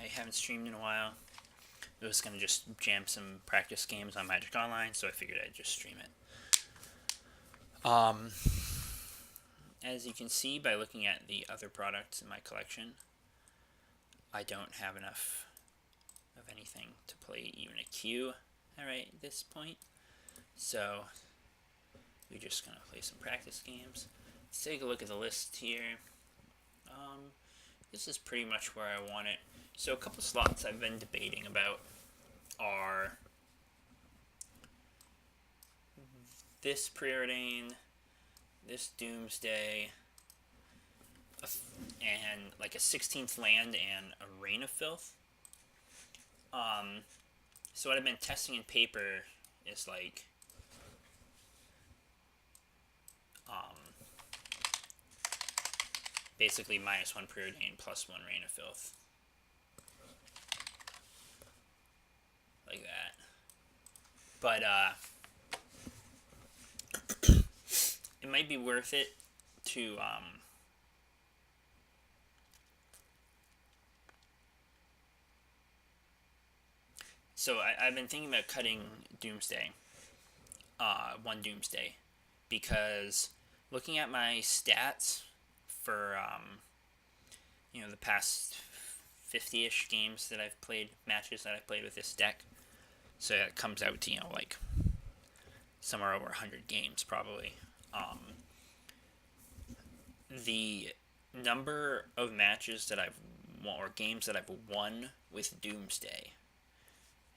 haven't streamed in a while. I was going to just jam some practice games on Magic Online, so I figured I'd just stream it. As you can see by looking at the other products in my collection, I don't have enough of anything to play even a queue at this point. So we're just going to play some practice games. Let's take a look at the list here. This is pretty much where I want it. So a couple slots I've been debating about are this Preordain, this Doomsday, and like a 16th Land and a Reign of Filth. So what I've been testing in paper is like basically -1 Preordain, +1 Reign of Filth. Like that. But, it might be worth it to, so I've been thinking about cutting Doomsday, one Doomsday, because looking at my stats for, the past 50-ish games that I've played, matches that I've played with this deck, so it comes out to, like, somewhere over 100 games, probably. The number of matches that I've won, or games that I've won with Doomsday,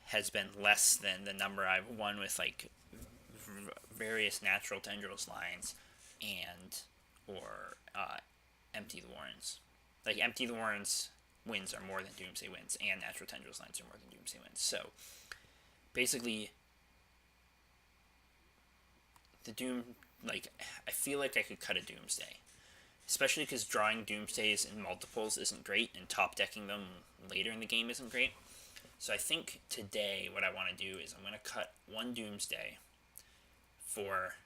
has been less than the number I've won with, like, various Natural Tendrils lines or Empty the Warrens. Like, Empty the Warrens wins are more than Doomsday wins, and Natural Tendrils lines are more than Doomsday wins. So, basically, I feel like I could cut a Doomsday. Especially because drawing Doomsdays in multiples isn't great, and top decking them later in the game isn't great. So I think today what I want to do is I'm going to cut one Doomsday for...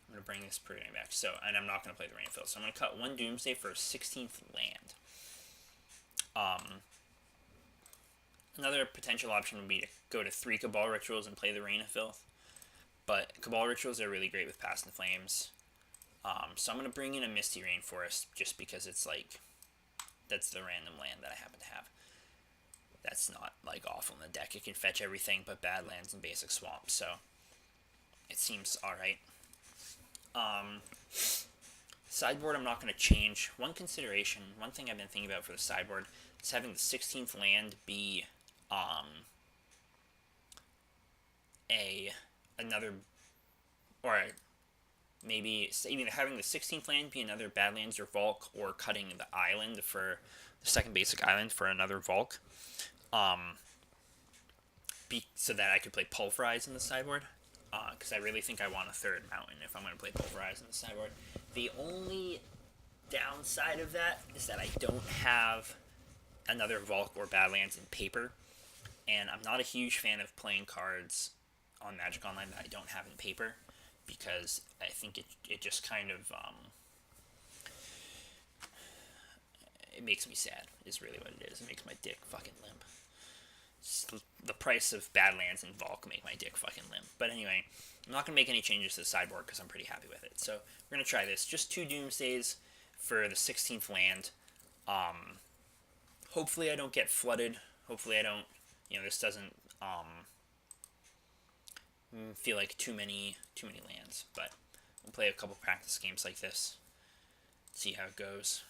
I'm going to bring this Preordain back. So, and I'm not going to play the Reign of Filth. So I'm going to cut one Doomsday for a 16th land. Another potential option would be to go to 3 Cabal Rituals and play the Reign of Filth. But Cabal Rituals are really great with Past the Flames. So I'm going to bring in a Misty Rainforest just because it's like... That's the random land that I happen to have. That's not, like, awful in the deck. It can fetch everything but bad lands and basic swamps, so it seems alright. Sideboard I'm not going to change. One consideration, one thing I've been thinking about for the sideboard is having the 16th land be maybe either having the 16th land be another Badlands or Volk, or cutting the island for the second basic island for another Volk. So that I could play Pulverize in the sideboard, because I really think I want a third mountain if I'm going to play Pulverize in the sideboard. The only downside of that is that I don't have another Volk or Badlands in paper, and I'm not a huge fan of playing cards on Magic Online that I don't have in paper, because I think it just kind of, it makes me sad, is really what it is. It makes my dick fucking limp. The price of Badlands and Volk make my dick fucking limp. But anyway, I'm not going to make any changes to the sideboard because I'm pretty happy with it. So we're going to try this. Just 2 Doomsdays for the 16th land. Hopefully I don't get flooded. Hopefully I don't, this doesn't feel like too many lands. But we'll play a couple practice games like this. See how it goes.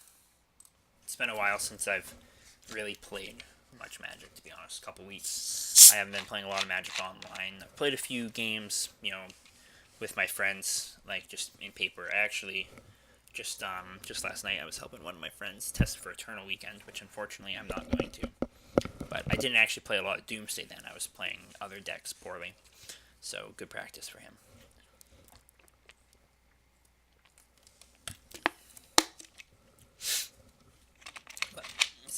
It's been a while since I've really played much Magic, to be honest. A couple weeks. I haven't been playing a lot of Magic Online. I've played a few games, with my friends, like just in paper. I actually just last night I was helping one of my friends test for Eternal Weekend, which unfortunately I'm not going to. But I didn't actually play a lot of Doomsday then. I was playing other decks poorly. So good practice for him.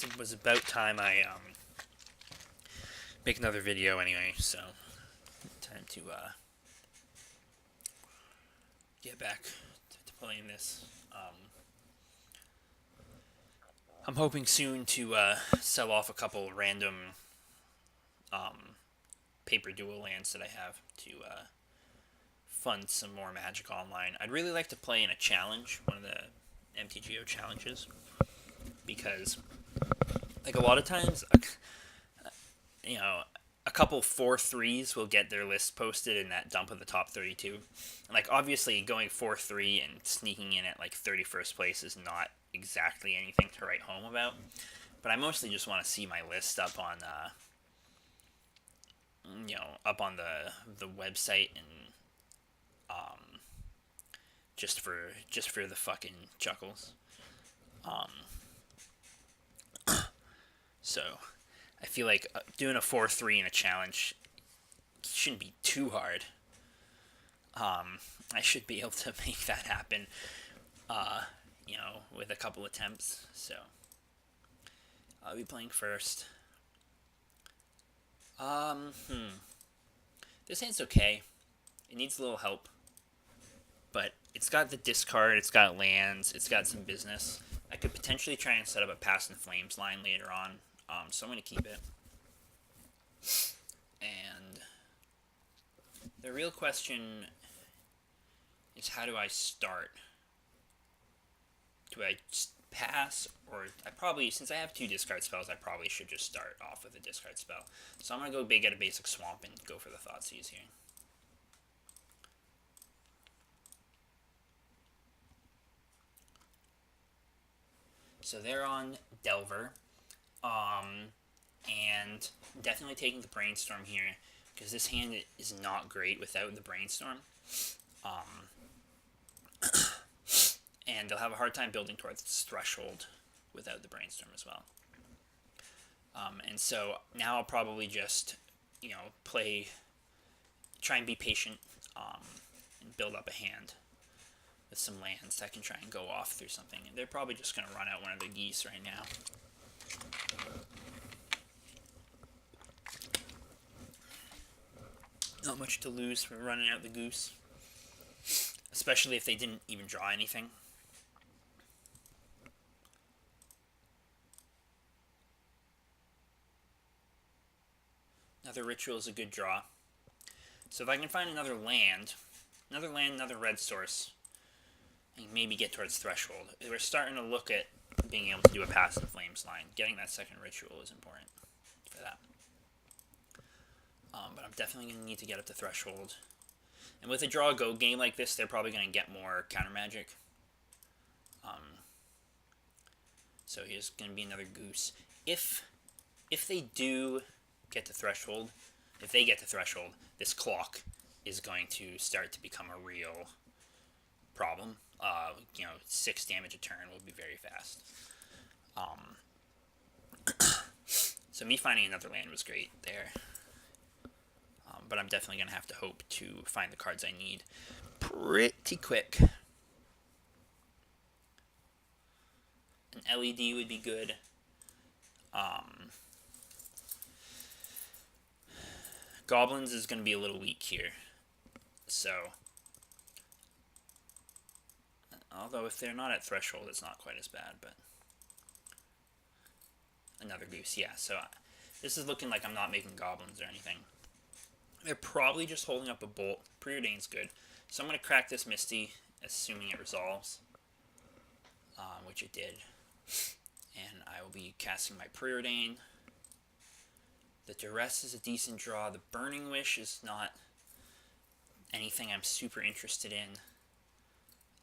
It was about time I make another video anyway, so time to get back to playing this. I'm hoping soon to sell off a couple random paper dual lands that I have to fund some more Magic Online. I'd really like to play in a challenge, one of the MTGO challenges, because like a lot of times, you know, a couple 4-3s will get their list posted in that dump of the top 32. And like obviously going 4-3 and sneaking in at like 31st place is not exactly anything to write home about. But I mostly just want to see my list up on up on the website, and just for the fucking chuckles. So I feel like doing a 4-3 in a challenge shouldn't be too hard. I should be able to make that happen, with a couple attempts. So I'll be playing first. This hand's okay. It needs a little help, but it's got the discard, it's got lands, it's got some business. I could potentially try and set up a Past in Flames line later on, so I'm going to keep it. And the real question is, how do I start? Do I pass, or I probably, since I have 2 discard spells, I probably should just start off with a discard spell. So I'm going to go big at a basic swamp and go for the Thoughtseize here. So they're on Delver, and definitely taking the Brainstorm here, because this hand is not great without the Brainstorm. And they'll have a hard time building towards Threshold without the Brainstorm as well. And so now I'll probably just, try and be patient, and build up a hand with some lands that can try and go off through something. And they're probably just going to run out one of their geese right now. Not much to lose for running out the goose, especially if they didn't even draw anything. Another Ritual is a good draw. So if I can find another land, another red source, and maybe get towards Threshold, we're starting to look at being able to do a Past in Flames line. Getting that second Ritual is important for that. But I'm definitely going to need to get up to Threshold. And with a draw-go game like this, they're probably going to get more counter magic. So here's going to be another goose. If they do get to Threshold, this clock is going to start to become a real problem. 6 damage a turn will be very fast. So me finding another land was great there. But I'm definitely going to have to hope to find the cards I need pretty quick. An LED would be good. Goblins is going to be a little weak here. So, although if they're not at Threshold, it's not quite as bad, but another goose, yeah. So this is looking like I'm not making goblins or anything. They're probably just holding up a bolt. Preordain's good. So I'm going to crack this Misty, assuming it resolves, which it did. And I will be casting my Preordain. The Duress is a decent draw. The Burning Wish is not anything I'm super interested in.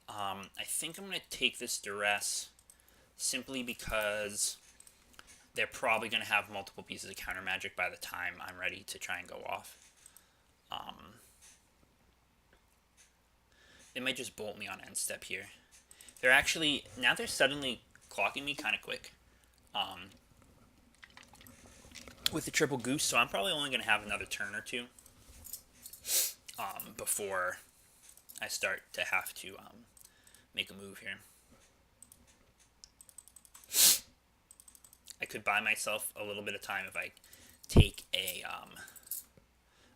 I think I'm going to take this Duress simply because they're probably going to have multiple pieces of counter magic by the time I'm ready to try and go off. They might just bolt me on end step here. They're suddenly clocking me kind of quick. With the triple goose, so I'm probably only going to have another turn or two before I start to have to make a move here. I could buy myself a little bit of time if I take a...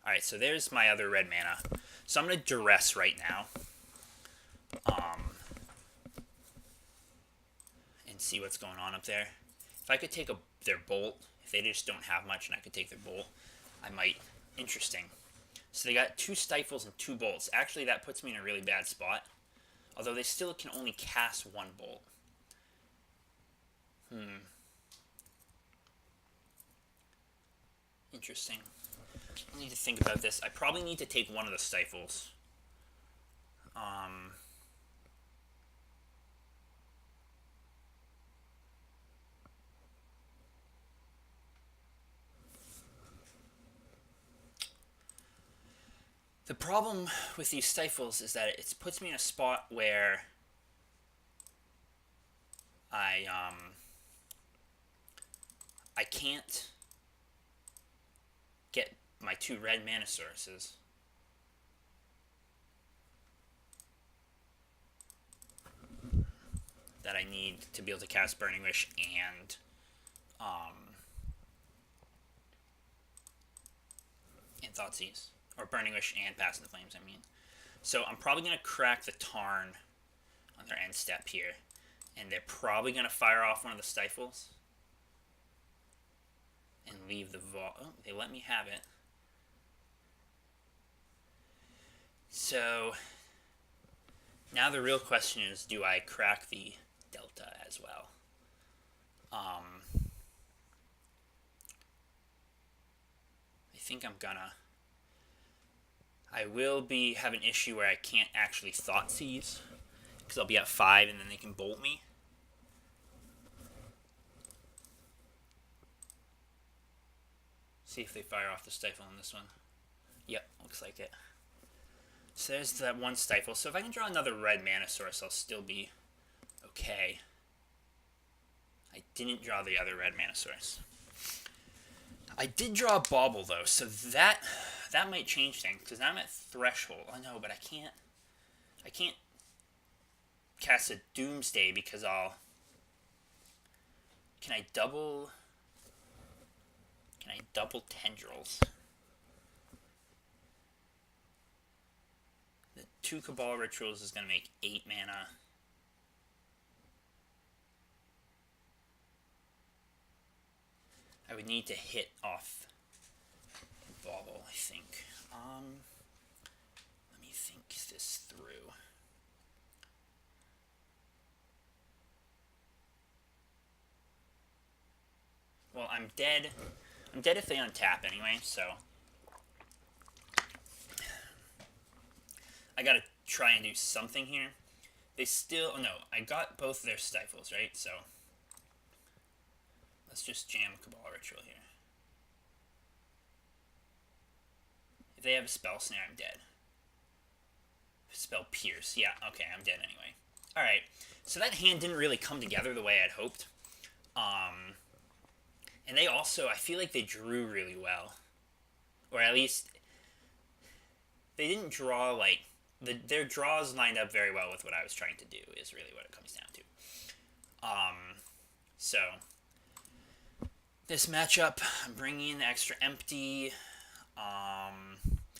Alright, so there's my other red mana. So I'm going to Duress right now. And and see what's going on up there. If I could take their bolt, if they just don't have much and I could take their bolt, I might. Interesting. So they got 2 stifles and 2 bolts. Actually, that puts me in a really bad spot. Although they still can only cast 1 bolt. Interesting. I need to think about this. I probably need to take one of the stifles. The problem with these stifles is that it puts me in a spot where I can't get my 2 red mana sources. That I need to be able to cast Burning Wish and Thoughtseize. Or Burning Wish and Pass in the Flames, I mean. So I'm probably going to crack the Tarn on their end step here. And they're probably going to fire off one of the stifles. And leave the vault. Oh, they let me have it. So now the real question is, do I crack the Delta as well? I think I'm gonna. I will have an issue where I can't actually Thoughtseize, because I'll be at 5 and then they can bolt me. See if they fire off the stifle on this one. Yep, looks like it. So there's that 1 stifle. So if I can draw another red mana source, I'll still be okay. I didn't draw the other red mana source. I did draw a Bauble though, so that might change things, because now I'm at threshold. I know, but I can't cast a Doomsday because can I double Tendrils? The 2 Cabal Rituals is going to make 8 mana. I would need to hit off Bauble, I think. Let me think this through. Well, I'm dead. I'm dead if they untap anyway, so I gotta try and do something here. They still... Oh, no, I got both their stifles, right? So let's just jam Cabal Ritual here. If they have a Spell Snare, I'm dead. Spell Pierce. Yeah, okay, I'm dead anyway. Alright, so that hand didn't really come together the way I'd hoped. And they also, I feel like they drew really well. Or at least, they didn't draw, like... Their draws lined up very well with what I was trying to do, is really what it comes down to. So, this matchup, I'm bringing in extra empty.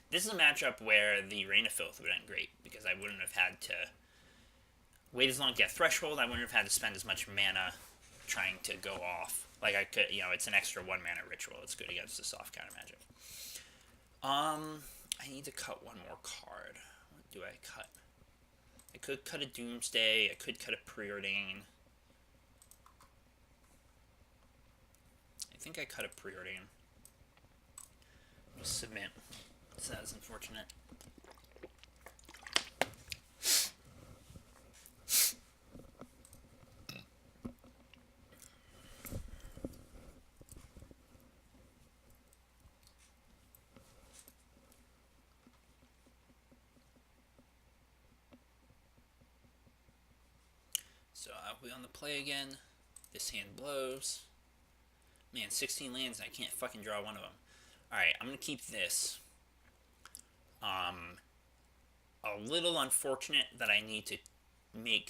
This is a matchup where the Rain of Filth would end great, because I wouldn't have had to wait as long to get Threshold. I wouldn't have had to spend as much mana trying to go off. Like I could, it's an extra 1 mana ritual. It's good against the soft counter magic. I need to cut 1 more card. What do I cut? I could cut a Doomsday. I could cut a Preordain. I think I cut a Preordain. Just submit. So that was unfortunate. So I'll be on the play again. This hand blows. Man, 16 lands and I can't fucking draw one of them. Alright, I'm going to keep this. A little unfortunate that I need to I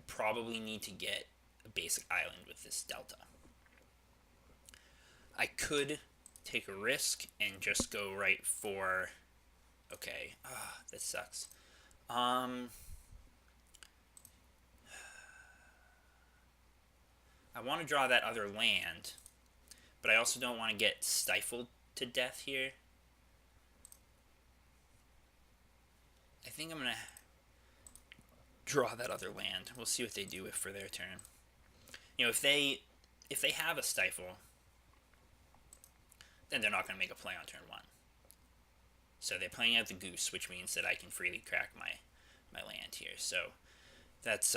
probably need to get a basic island with this Delta. I could take a risk and just go right for... Okay, this sucks. I want to draw that other land, but I also don't want to get stifled to death here. I think I'm going to draw that other land. We'll see what they do for their turn. You know, if they have a stifle, then they're not going to make a play on turn 1. So they're playing out the goose, which means that I can freely crack my land here. So that's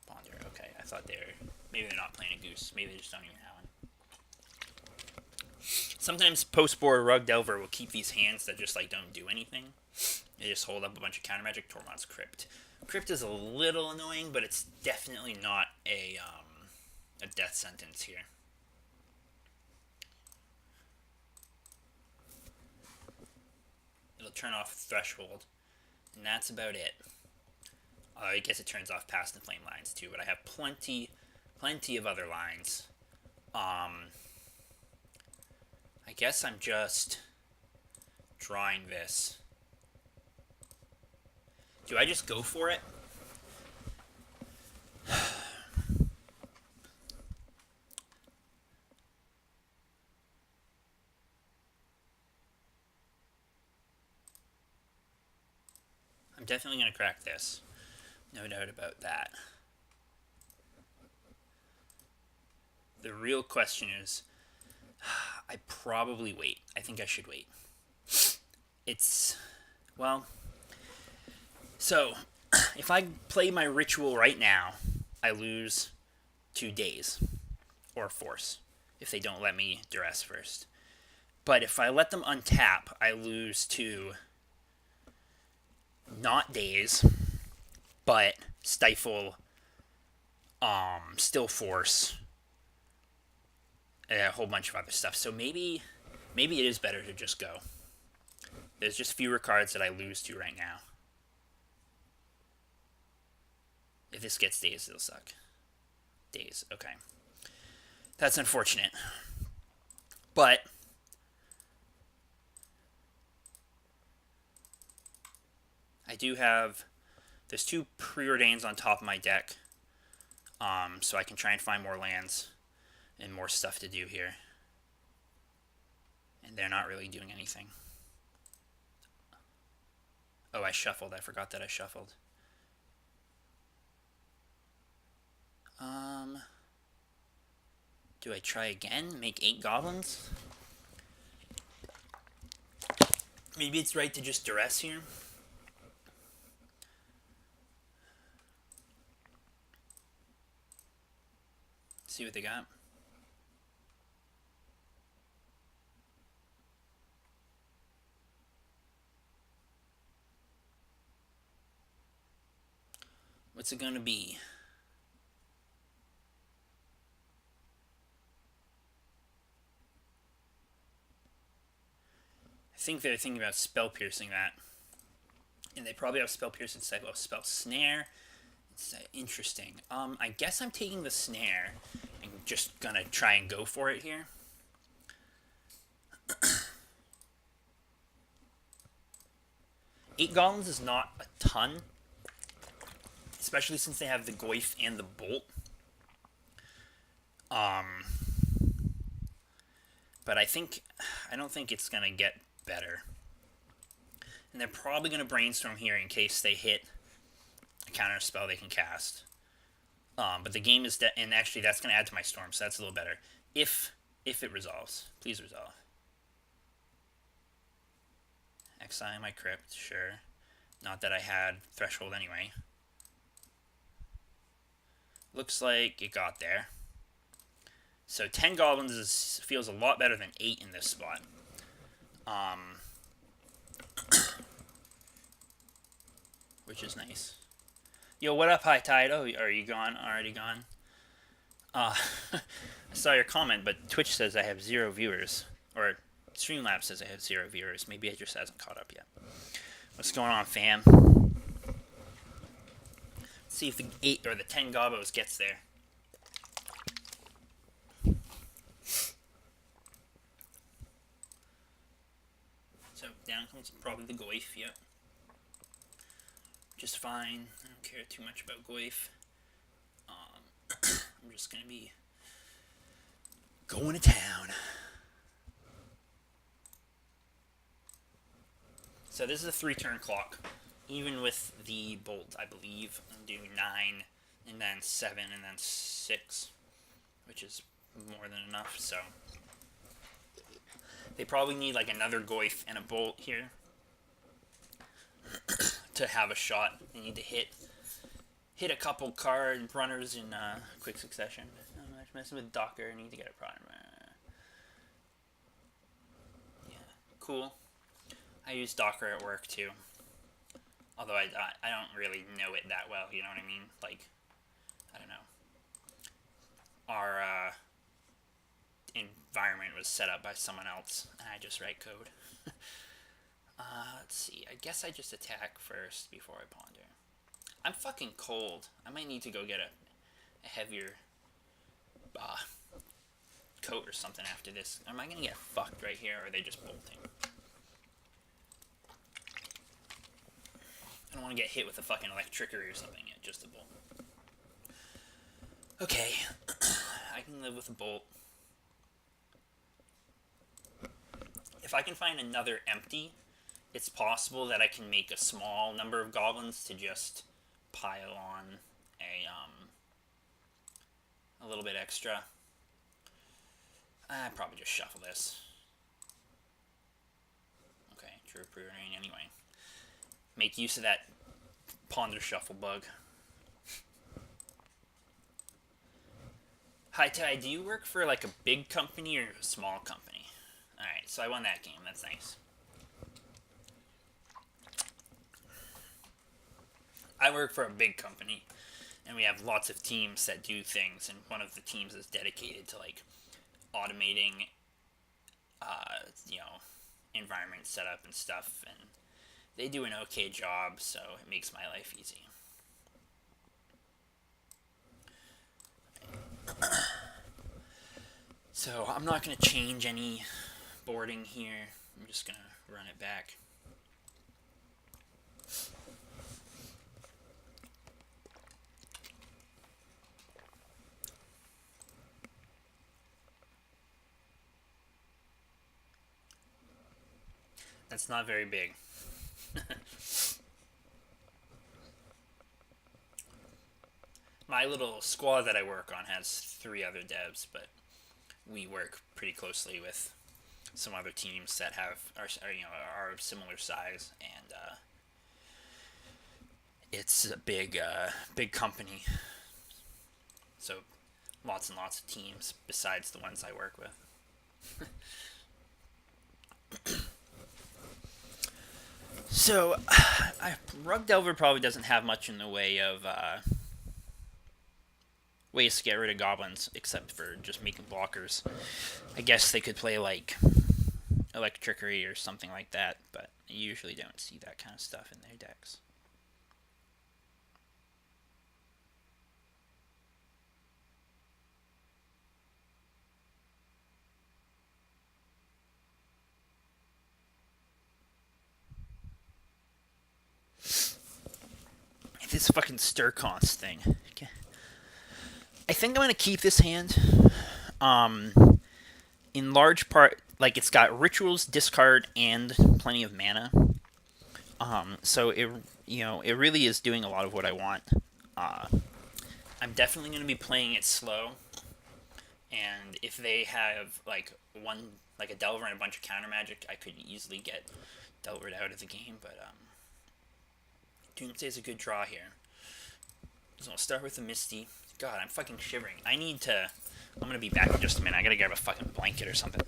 Ponder. Okay, I thought maybe they're not playing a goose. Maybe they just don't even have one. Sometimes Postboard Rug Delver will keep these hands that just like don't do anything. They just hold up a bunch of counter magic. Tormod's Crypt. Crypt is a little annoying, but it's definitely not a death sentence here. It'll turn off Threshold, and that's about it. I guess it turns off Past and Flame lines too, but I have plenty of other lines. I guess I'm just drawing this. Do I just go for it? I'm definitely going to crack this. No doubt about that. The real question is, I probably wait. I think I should wait. So, if I play my ritual right now, I lose 2 days. Or force, if they don't let me duress first. But if I let them untap, I lose to not days, but stifle, still force, and a whole bunch of other stuff. So maybe it is better to just go. There's just fewer cards that I lose to right now. If this gets days, it'll suck. Days, okay. That's unfortunate. But I do have, there's 2 preordains on top of my deck, so I can try and find more lands and more stuff to do here. And they're not really doing anything. Oh, I shuffled. I forgot that I shuffled. Do I try again? Make 8 goblins? Maybe it's right to just duress here. See what they got. What's it gonna be? I think they're thinking about spell piercing that. And they probably have spell piercing instead of spell snare. It's interesting. I guess I'm taking the snare and just gonna try and go for it here. Eight goblins is not a ton, especially since they have the Goyf and the Bolt. But I don't think it's gonna get better. And they're probably gonna brainstorm here in case they hit a counter spell they can cast. But the game is and actually that's gonna add to my storm, so that's a little better. If it resolves, please resolve. Exile my crypt, sure. Not that I had threshold anyway. Looks like it got there. So 10 goblins feels a lot better than 8 in this spot. Which is nice. Yo, what up, High Tide? Oh, are you gone? Already gone? I saw your comment, but Twitch says I have 0 viewers. Or Streamlabs says I have 0 viewers. Maybe it just hasn't caught up yet. What's going on, fam? Let's see if the 8 or the 10 gobos gets there. So down comes probably the Goyf, yep. Just fine. I don't care too much about Goyf. just gonna be going to town. So this is a 3-turn clock. Even with the bolt, I believe, I'll do 9, and then 7, and then 6, which is more than enough, so they probably need like another Goyf and a bolt here to have a shot. They need to hit a couple card runners in quick succession. I'm messing with Docker. I need to get a problem. Yeah, cool. I use Docker at work too. Although I don't really know it that well, you know what I mean? Like, I don't know. Our environment was set up by someone else, and I just write code. Let's see. I guess I just attack first before I ponder. I'm fucking cold. I might need to go get a heavier coat or something after this. Am I gonna get fucked right here, or are they just bolting? I don't want to get hit with a fucking electricity or something yet, just a bolt. Okay, I can live with a bolt. If I can find another empty, it's possible that I can make a small number of goblins to just pile on a little bit extra. I'd probably just shuffle this. Okay, true pre-ordering anyway. Make use of that ponder shuffle bug. Hi Ty, do you work for like a big company or a small company? Alright, so I won that game, that's nice. I work for a big company, and we have lots of teams that do things, and one of the teams is dedicated to like automating environment setup and stuff, and they do an okay job, so it makes my life easy. So I'm not going to change any boarding here. I'm just going to run it back. That's not very big. My little squad that I work on has 3 other devs, but we work pretty closely with some other teams that are of similar size, and it's a big company. So lots and lots of teams besides the ones I work with. So, Rug Delver probably doesn't have much in the way of ways to get rid of goblins, except for just making blockers. I guess they could play like Electrickery or something like that, but you usually don't see that kind of stuff in their decks. This fucking Stirconst thing. Okay. I think I'm gonna keep this hand. In large part, like it's got rituals, discard, and plenty of mana. So it really is doing a lot of what I want. I'm definitely gonna be playing it slow. And if they have like a Delver and a bunch of counter magic, I could easily get Delvered out of the game. But Doomsday is a good draw here. So I'll start with the Misty. God, I'm fucking shivering. I'm gonna be back in just a minute. I gotta grab a fucking blanket or something.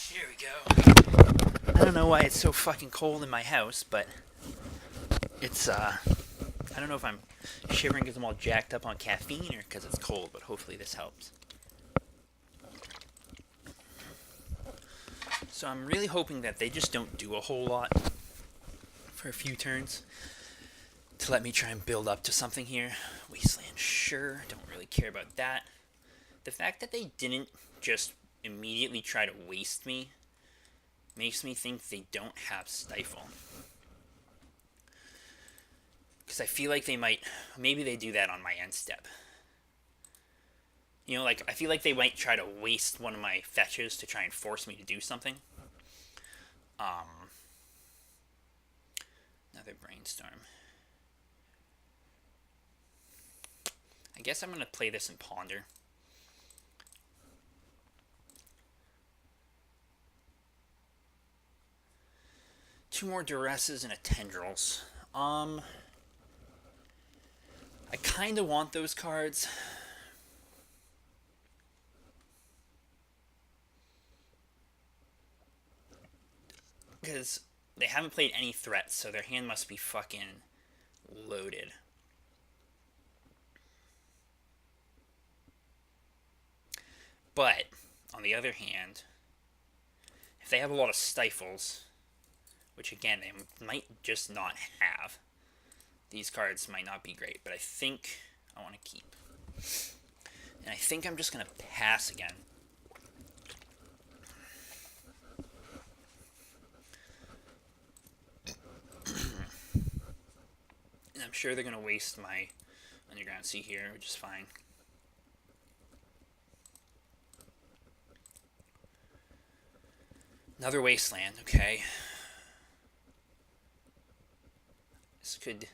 Here we go. I don't know why it's so fucking cold in my house, but it's, I don't know if I'm shivering because I'm all jacked up on caffeine or because it's cold, but hopefully this helps. So I'm really hoping that they just don't do a whole lot for a few turns to let me try and build up to something here. Wasteland, sure. Don't really care about that. The fact that they didn't just immediately try to waste me makes me think they don't have Stifle. Because I feel like they might... Maybe they do that on my end step. You know, like, I feel like they might try to waste one of my fetches to try and force me to do something. Another Brainstorm. I guess I'm going to play this in Ponder. Two more Duresses and a Tendrils. I kind of want those cards. Because they haven't played any threats, so their hand must be fucking loaded. But, on the other hand, if they have a lot of Stifles, which again, they might just not have, these cards might not be great, but I think I want to keep. And I think I'm just going to pass again. And I'm sure they're going to waste my Underground Sea here, which is fine. Another Wasteland, okay. This could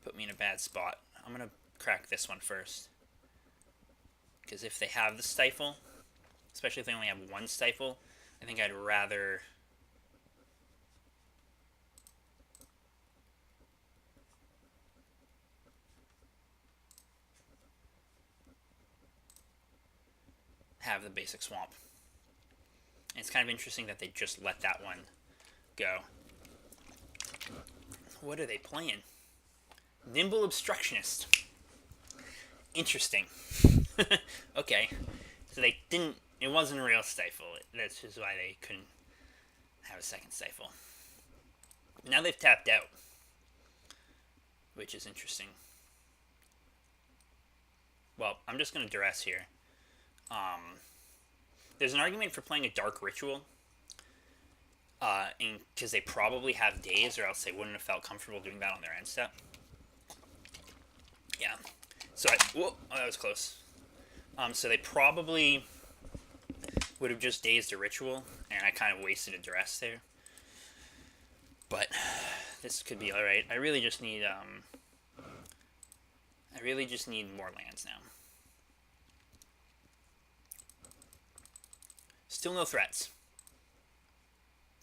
put me in a bad spot. I'm going to crack this one first. Because if they have the Stifle, especially if they only have one Stifle, I think I'd rather... have the basic Swamp. And it's kind of interesting that they just let that one go. What are they playing? Nimble Obstructionist. Interesting. Okay. So they didn't... It wasn't a real Stifle. That's just why they couldn't have a second Stifle. Now they've tapped out. Which is interesting. Well, I'm just going to Duress here. There's an argument for playing a Dark Ritual. Because they probably have Daze, or else they wouldn't have felt comfortable doing that on their end step. Yeah. So whoa, oh, that was close. So they probably would have just Dazed a Ritual, and I kind of wasted a Duress there. But this could be alright. I really just need more lands now. Still no threats.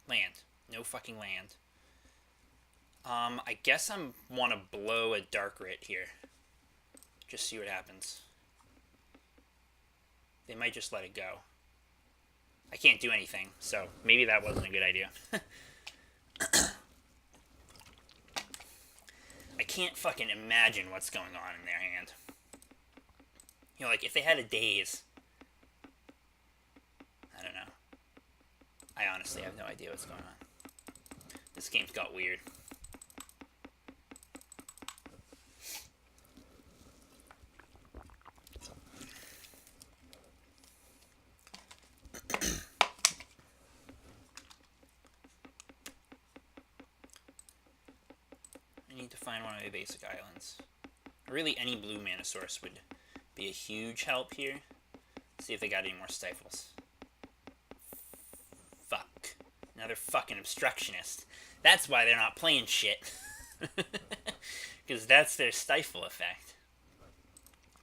Land. No fucking land. I guess I want to blow a Dark Writ here. Just see what happens. They might just let it go. I can't do anything, so maybe that wasn't a good idea. I can't fucking imagine what's going on in their hand. You know, like, if they had a Daze... I don't know. I honestly have no idea what's going on. This game's got weird. I need to find one of the basic islands. Really, any blue mana source would be a huge help here. See if they got any more Stifles. Fuck. Another fucking Obstructionist. That's why they're not playing shit. Because that's their Stifle effect.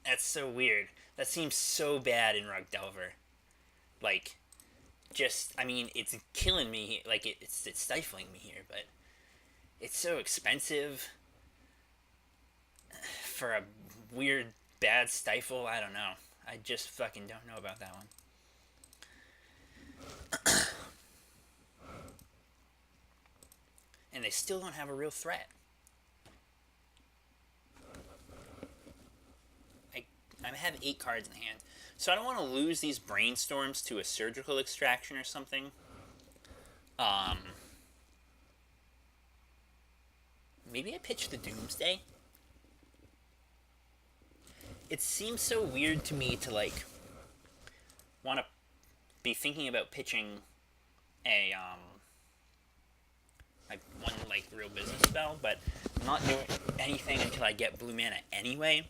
That's so weird. That seems so bad in Rug Delver. Like, just, I mean, it's killing me. Like, it's stifling me here, but it's so expensive for a weird, bad Stifle. I don't know. I just fucking don't know about that one. And they still don't have a real threat. I have 8 cards in hand. So I don't want to lose these Brainstorms to a Surgical Extraction or something. Um, maybe I pitch the Doomsday. It seems so weird to me to like want to be thinking about pitching a like one like real business spell, but I'm not doing anything until I get blue mana anyway.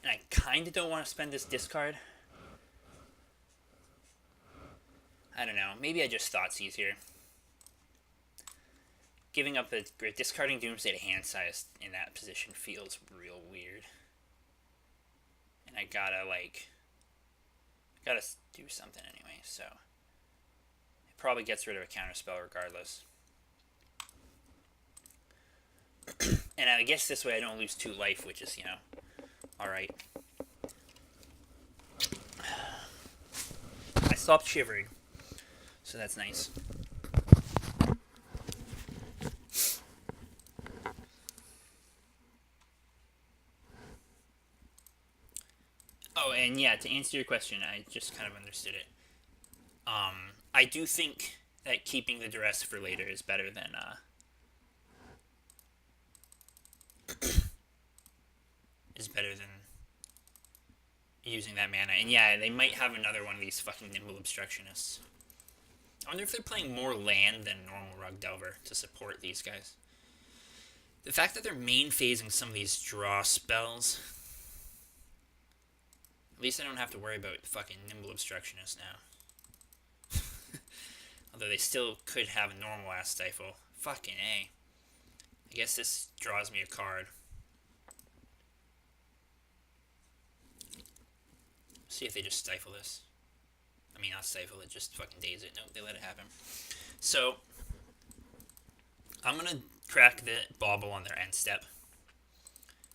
And I kind of don't want to spend this discard. I don't know. Maybe I just Thoughtseize here. Giving up the discarding Doomsday to hand size in that position feels real weird. And I gotta do something anyway. So it probably gets rid of a counterspell regardless. And I guess this way I don't lose 2 life, which is, alright. I stopped shivering, so that's nice. Oh, and yeah, to answer your question, I just kind of understood it. I do think that keeping the duress for later is better than using that mana. And yeah, they might have another one of these fucking Nimble Obstructionists. I wonder if they're playing more land than normal Rug Delver to support these guys. The fact that they're main phasing some of these draw spells, at least I don't have to worry about fucking Nimble Obstructionist now. Although they still could have a normal ass Stifle. Fucking A. I guess this draws me a card. See if they just stifle this. I mean, not stifle it, just fucking daze it. Nope, they let it happen. So, I'm going to crack the bauble on their end step.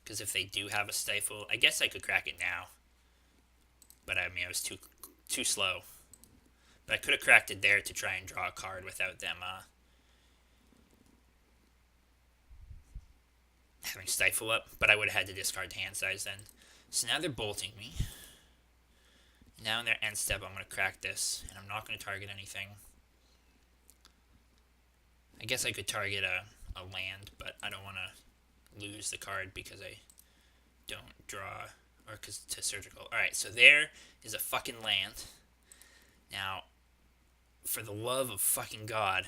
Because if they do have a stifle, I guess I could crack it now. But I mean, I was too slow. But I could have cracked it there to try and draw a card without them having stifle up. But I would have had to discard hand size then. So now they're bolting me. Now in their end step, I'm going to crack this, and I'm not going to target anything. I guess I could target a land, but I don't want to lose the card because I don't draw, or because to surgical. Alright, so there is a fucking land. Now, for the love of fucking God,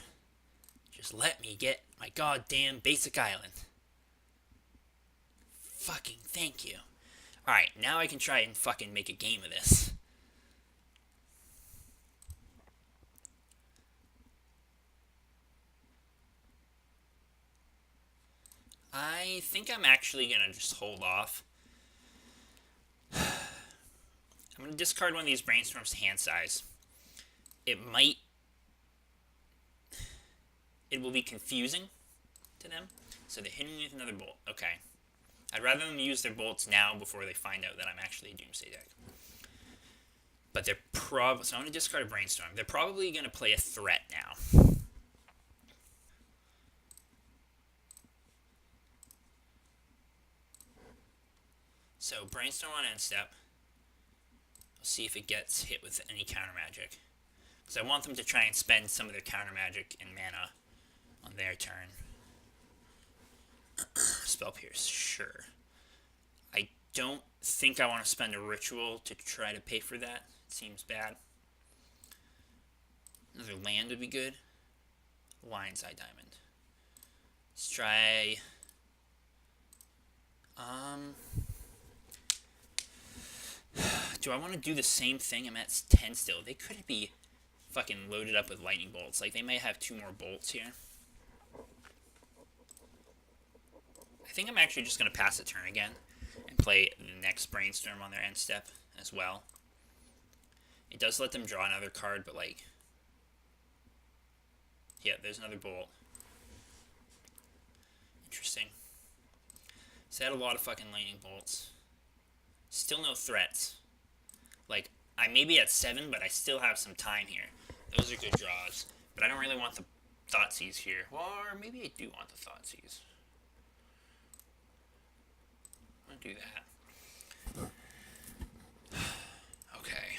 just let me get my goddamn basic island. Fucking thank you. Alright, now I can try and fucking make a game of this. I think I'm actually going to just hold off. I'm going to discard one of these brainstorms to hand size. It will be confusing to them. So they're hitting me with another bolt. Okay. I'd rather them use their bolts now before they find out that I'm actually a Doomsday deck. But they're so I'm going to discard a brainstorm. They're probably going to play a threat now. So, brainstorm on end step. We'll see if it gets hit with any counter magic. Because I want them to try and spend some of their counter magic and mana on their turn. Spell Pierce, sure. I don't think I want to spend a ritual to try to pay for that. It seems bad. Another land would be good. Lion's Eye Diamond. Let's try... do I want to do the same thing? I'm at 10 still. They could be fucking loaded up with lightning bolts. Like, they might have 2 more bolts here. I think I'm actually just going to pass a turn again and play the next brainstorm on their end step as well. It does let them draw another card, but like... yeah, there's another bolt. Interesting. So I had a lot of fucking lightning bolts. Still no threats. Like, I may be at 7, but I still have some time here. Those are good draws. But I don't really want the Thoughtseize here. Or maybe I do want the Thoughtseize. I'm going to do that. Okay.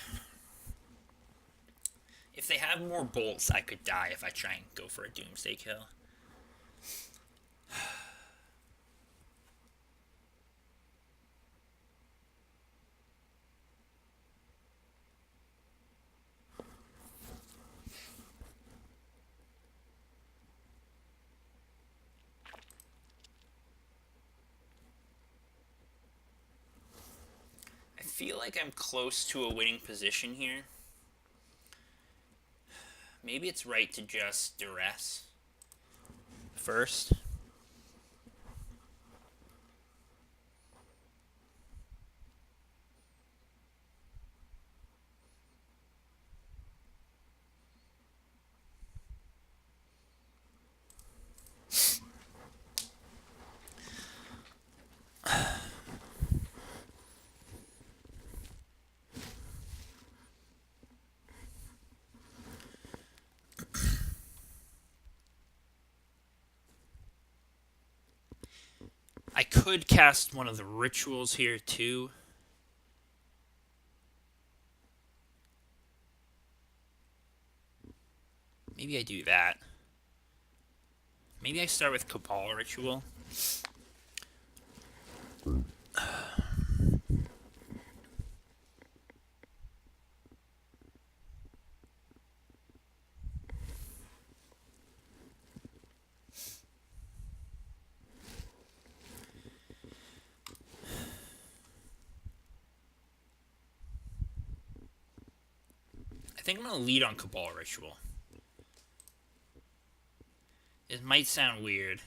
If they have more bolts, I could die if I try and go for a Doomsday kill. I feel like I'm close to a winning position here. Maybe it's right to just duress first. I could cast one of the rituals here too. Maybe I do that. Maybe I start with Cabal Ritual. I think I'm going to lead on Cabal Ritual. It might sound weird.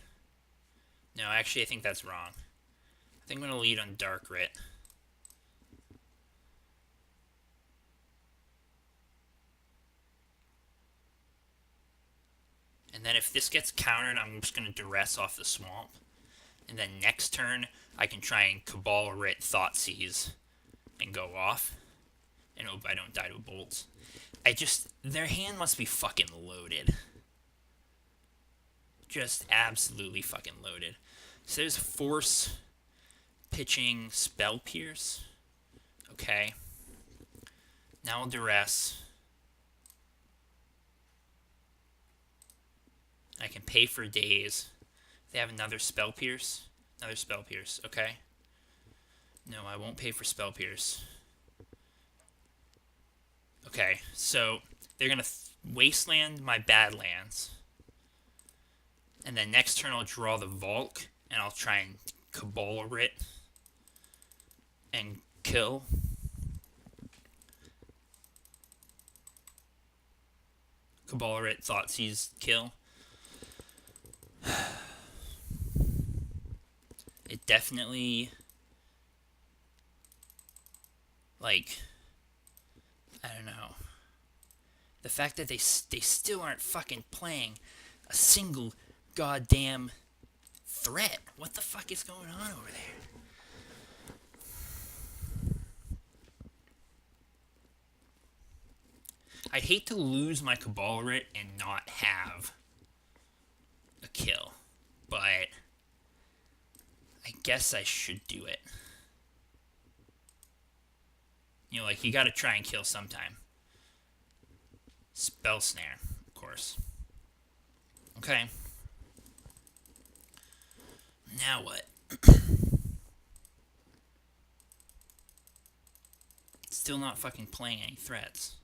No, actually, I think that's wrong. I think I'm going to lead on Dark Writ. And then if this gets countered, I'm just going to duress off the swamp. And then next turn, I can try and Cabal Writ Thoughtseize and go off. And hope I don't die to bolts. Their hand must be fucking loaded. Just absolutely fucking loaded. So there's Force, pitching, Spell Pierce. Okay. Now I'll duress. I can pay for days. They have another Spell Pierce. Another Spell Pierce. Okay. No, I won't pay for Spell Pierce. Okay, so they're going to wasteland my Badlands. And then next turn I'll draw the Valk, and I'll try and Cabal Writ and kill. Cabal Writ Thoughtseize kill. It definitely, like, I don't know. The fact that they still aren't fucking playing a single goddamn threat. What the fuck is going on over there? I'd hate to lose my Cabal Writ and not have a kill, but I guess I should do it. You know, like, you gotta try and kill sometime. Spell Snare, of course. Okay. Now what? Still not fucking playing any threats.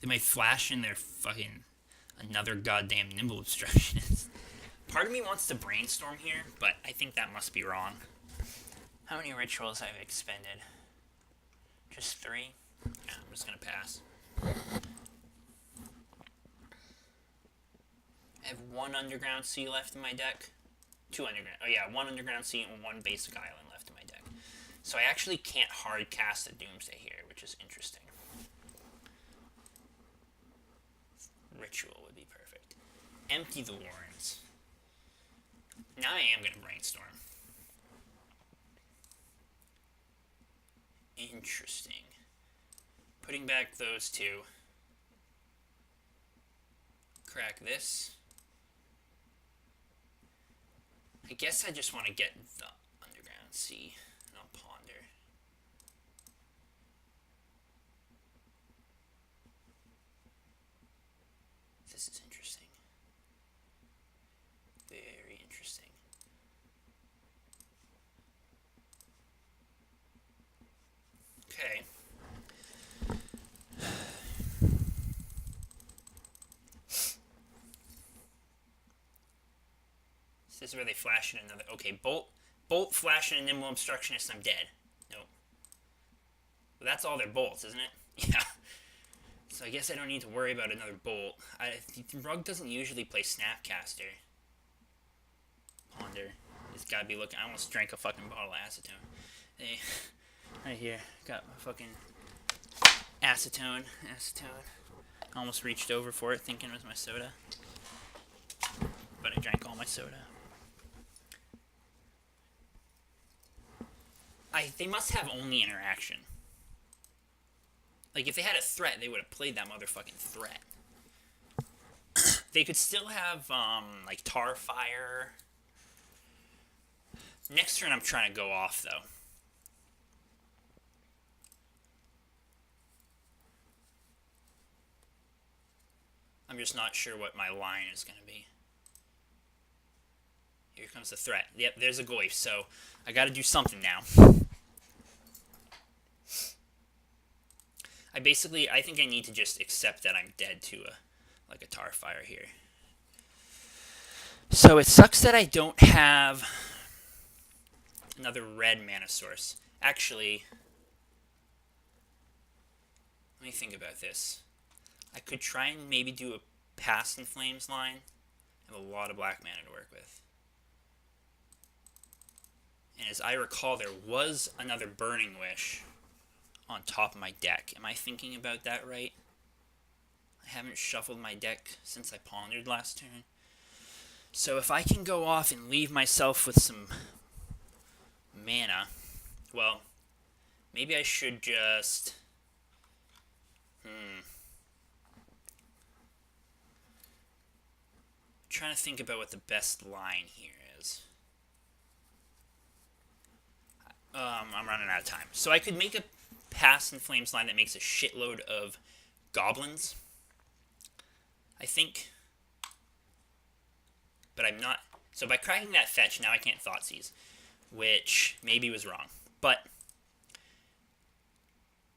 They might flash in their fucking another goddamn Nimble Obstructionist. Part of me wants to brainstorm here, but I think that must be wrong. How many rituals I've expended? Just 3? Yeah, I'm just gonna pass. I have 1 Underground Sea left in my deck. 2 Underground... Oh yeah, 1 Underground Sea and 1 Basic Island left in my deck. So I actually can't hard cast a Doomsday here, which is interesting. Ritual would be perfect. Empty the Warrens. Now I am going to brainstorm. Interesting. Putting back those 2. Crack this. I guess I just want to get the Underground Sea. And I'll pawn This is interesting. Very interesting. Okay. This is where they flash in another. Okay, bolt, flash, and a nimble obstructionist. I'm dead. Nope. Well, that's all their bolts, isn't it? Yeah. So I guess I don't need to worry about another bolt. Rug doesn't usually play Snapcaster. Ponder. He's gotta be looking. I almost drank a fucking bottle of acetone. Hey, right here, got my fucking acetone. I almost reached over for it, thinking it was my soda, but I drank all my soda. They must have only interaction. Like, if they had a threat, they would have played that motherfucking threat. They could still have, like, Tar Fire. Next turn, I'm trying to go off, though. I'm just not sure what my line is going to be. Here comes the threat. Yep, there's a Goyf, so I got to do something now. I think I need to just accept that I'm dead to a Tar Fire here. So it sucks that I don't have another red mana source. Actually, let me think about this. I could try and maybe do a Past in Flames line. I have a lot of black mana to work with. And as I recall, there was another Burning Wish on top of my deck. Am I thinking about that right? I haven't shuffled my deck since I pondered last turn. So if I can go off and leave myself with some mana, well, maybe I should just... trying to think about what the best line here is. I'm running out of time. So I could make a Past in Flames line that makes a shitload of goblins, I think. But I'm not... So by cracking that fetch, now I can't Thoughtseize, which maybe was wrong. But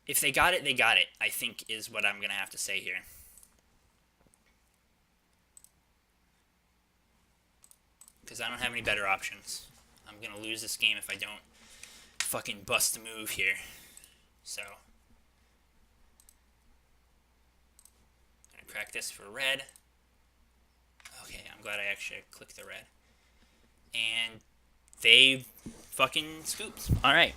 if they got it, they got it, I think is what I'm going to have to say here. Because I don't have any better options. I'm going to lose this game if I don't fucking bust a move here. So, I'm going to crack this for red. Okay, I'm glad I actually clicked the red. And they fucking scooped. Alright.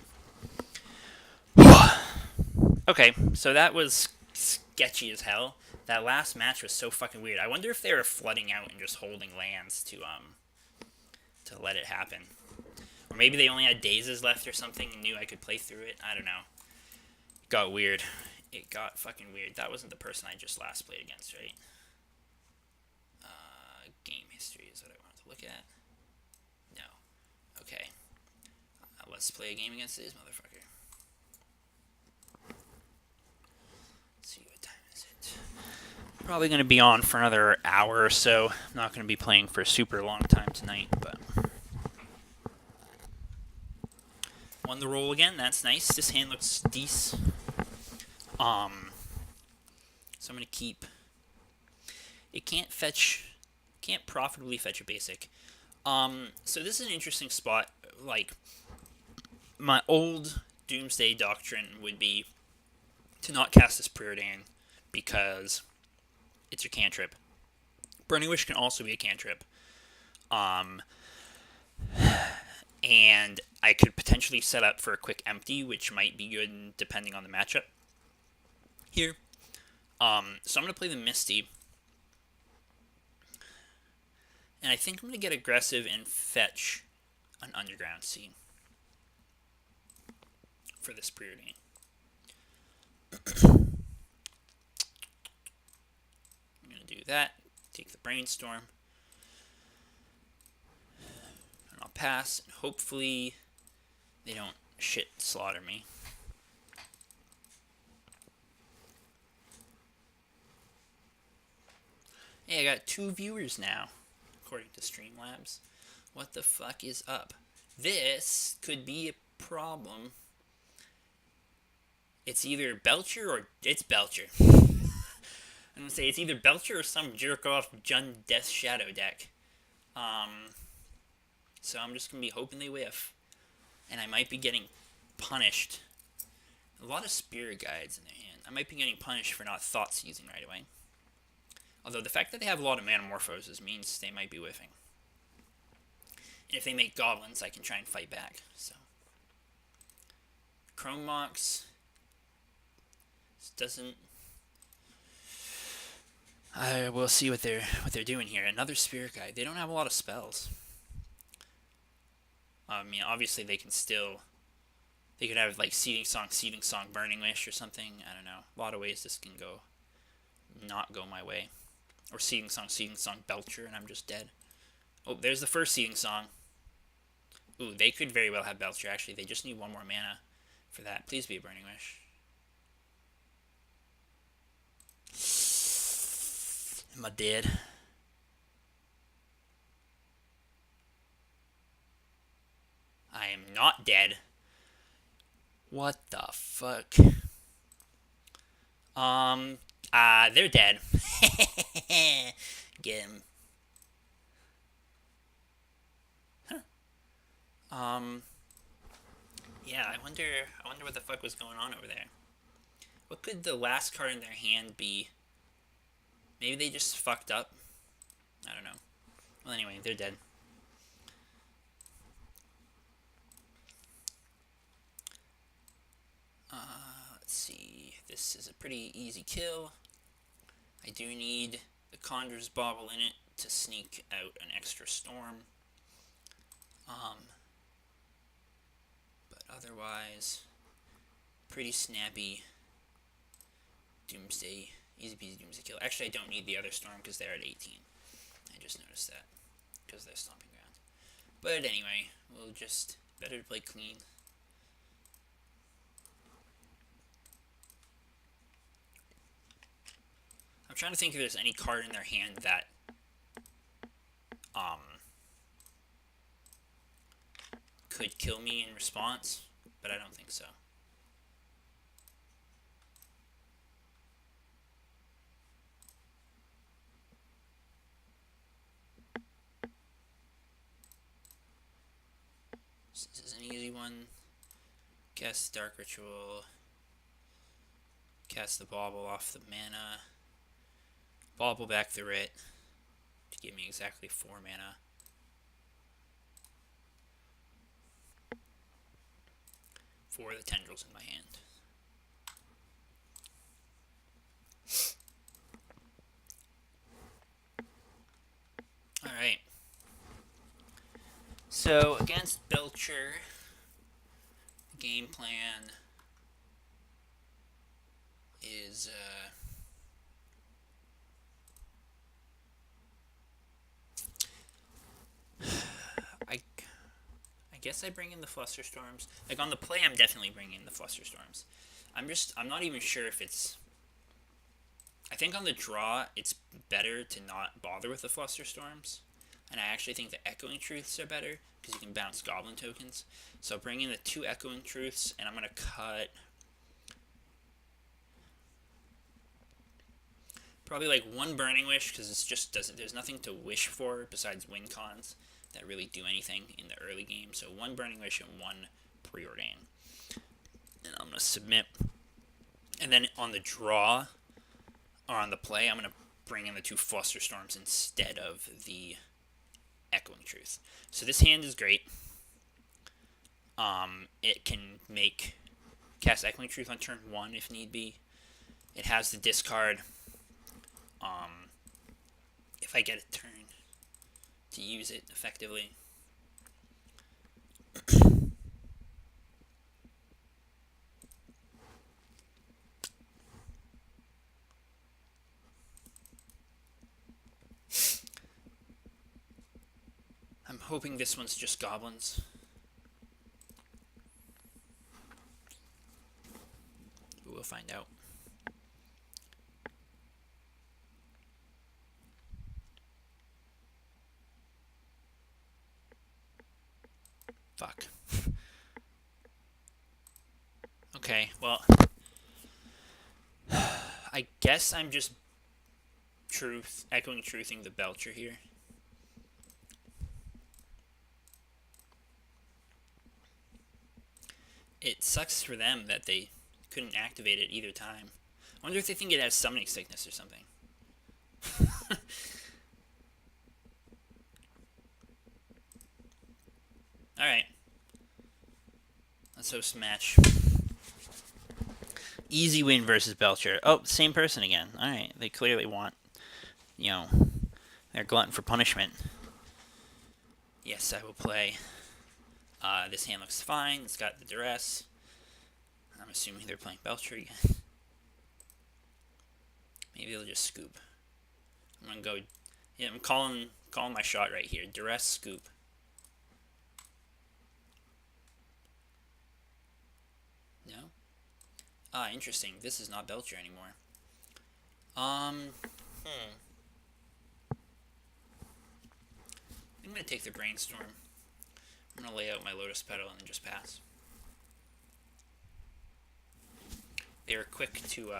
Okay, so that was sketchy as hell. That last match was so fucking weird. I wonder if they were flooding out and just holding lands to let it happen. Or maybe they only had dazes left or something and knew I could play through it. I don't know. It got weird. It got fucking weird. That wasn't the person I just last played against, right? Game history is what I wanted to look at. No. Okay. Let's play a game against this motherfucker. Let's see, what time is it? Probably going to be on for another hour or so. I'm not going to be playing for a super long time tonight, but... Won the roll again. That's nice. This hand looks decent. So I'm going to keep... It can't profitably fetch a basic. So this is an interesting spot. Like, my old Doomsday doctrine would be to not cast this Preordain because it's your cantrip. Burning Wish can also be a cantrip. And I could potentially set up for a quick empty, which might be good depending on the matchup here. So I'm going to play the Misty. And I think I'm going to get aggressive and fetch an Underground Sea for this Preordain. I'm going to do that. Take the Brainstorm. And I'll pass. And hopefully they don't shit slaughter me. Hey, I got 2 viewers now, according to Streamlabs. What the fuck is up? This could be a problem. It's either Belcher or... It's Belcher. I'm gonna say it's either Belcher or some jerk-off Jund Death Shadow deck. So I'm just gonna be hoping they whiff. And I might be getting punished. A lot of Spirit Guides in their hand. I might be getting punished for not Thought Seizing right away. Although the fact that they have a lot of Manamorphoses means they might be whiffing. And if they make Goblins, I can try and fight back. So Chrome Mox doesn't... we'll see what they're doing here. Another Spirit Guide. They don't have a lot of spells. I mean, obviously they can still... They could have like Seeding Song, Burning Wish or something. I don't know. A lot of ways this can go. Not go my way. Or Seeding Song, Belcher, and I'm just dead. Oh, there's the first Seeding Song. Ooh, they could very well have Belcher. Actually, they just need 1 more mana for that. Please be a Burning Wish. Am I dead? I am not dead. What the fuck? They're dead. Get him. Huh. Yeah, I wonder what the fuck was going on over there. What could the last card in their hand be? Maybe they just fucked up? I don't know. Well, anyway, they're dead. Let's see. This is a pretty easy kill. I do need the Conjurer's Bauble in it to sneak out an extra storm. But otherwise, pretty snappy Doomsday. Easy peasy Doomsday kill. Actually, I don't need the other storm because they're at 18. I just noticed that because they're Stomping Ground. But anyway, we'll just... Better to play clean. I'm trying to think if there's any card in their hand that could kill me in response, but I don't think so. This is an easy one. Cast Dark Ritual. Cast the Bauble off the mana. Bauble back the Writ to give me exactly 4 mana. For the tendrils in my hand. Alright. So, against Belcher, the game plan is, I guess I bring in the Flusterstorms. Like, on the play, I'm definitely bringing in the Flusterstorms. I'm not even sure if it's... I think on the draw, it's better to not bother with the Flusterstorms. And I actually think the Echoing Truths are better, because you can bounce Goblin tokens. So bring in the 2 Echoing Truths, and I'm going to cut... Probably like 1 Burning Wish, because it's just doesn't... There's nothing to wish for besides win cons that really do anything in the early game. So 1 Burning Wish and 1 Preordain. And I'm going to submit. And then on the draw, or on the play, I'm going to bring in the 2 Flusterstorms instead of the Echoing Truth. So this hand is great. It can cast Echoing Truth on turn 1 if need be. It has the discard. If I get a turn to use it effectively. I'm hoping this one's just goblins. But we'll find out. Okay, well, I guess I'm just echoing truthing the Belcher here. It sucks for them that they couldn't activate it either time. I wonder if they think it has summoning sickness or something. Alright. Let's host a match. Easy win versus Belcher. Oh, same person again. Alright, they clearly want, they're glutton for punishment. Yes, I will play. This hand looks fine. It's got the duress. I'm assuming they're playing Belcher again. Maybe they'll just scoop. I'm gonna go. Yeah, I'm calling my shot right here. Duress scoop. No. Interesting. This is not Belcher anymore. I'm gonna take the brainstorm. I'm gonna lay out my Lotus Petal and then just pass. They were quick to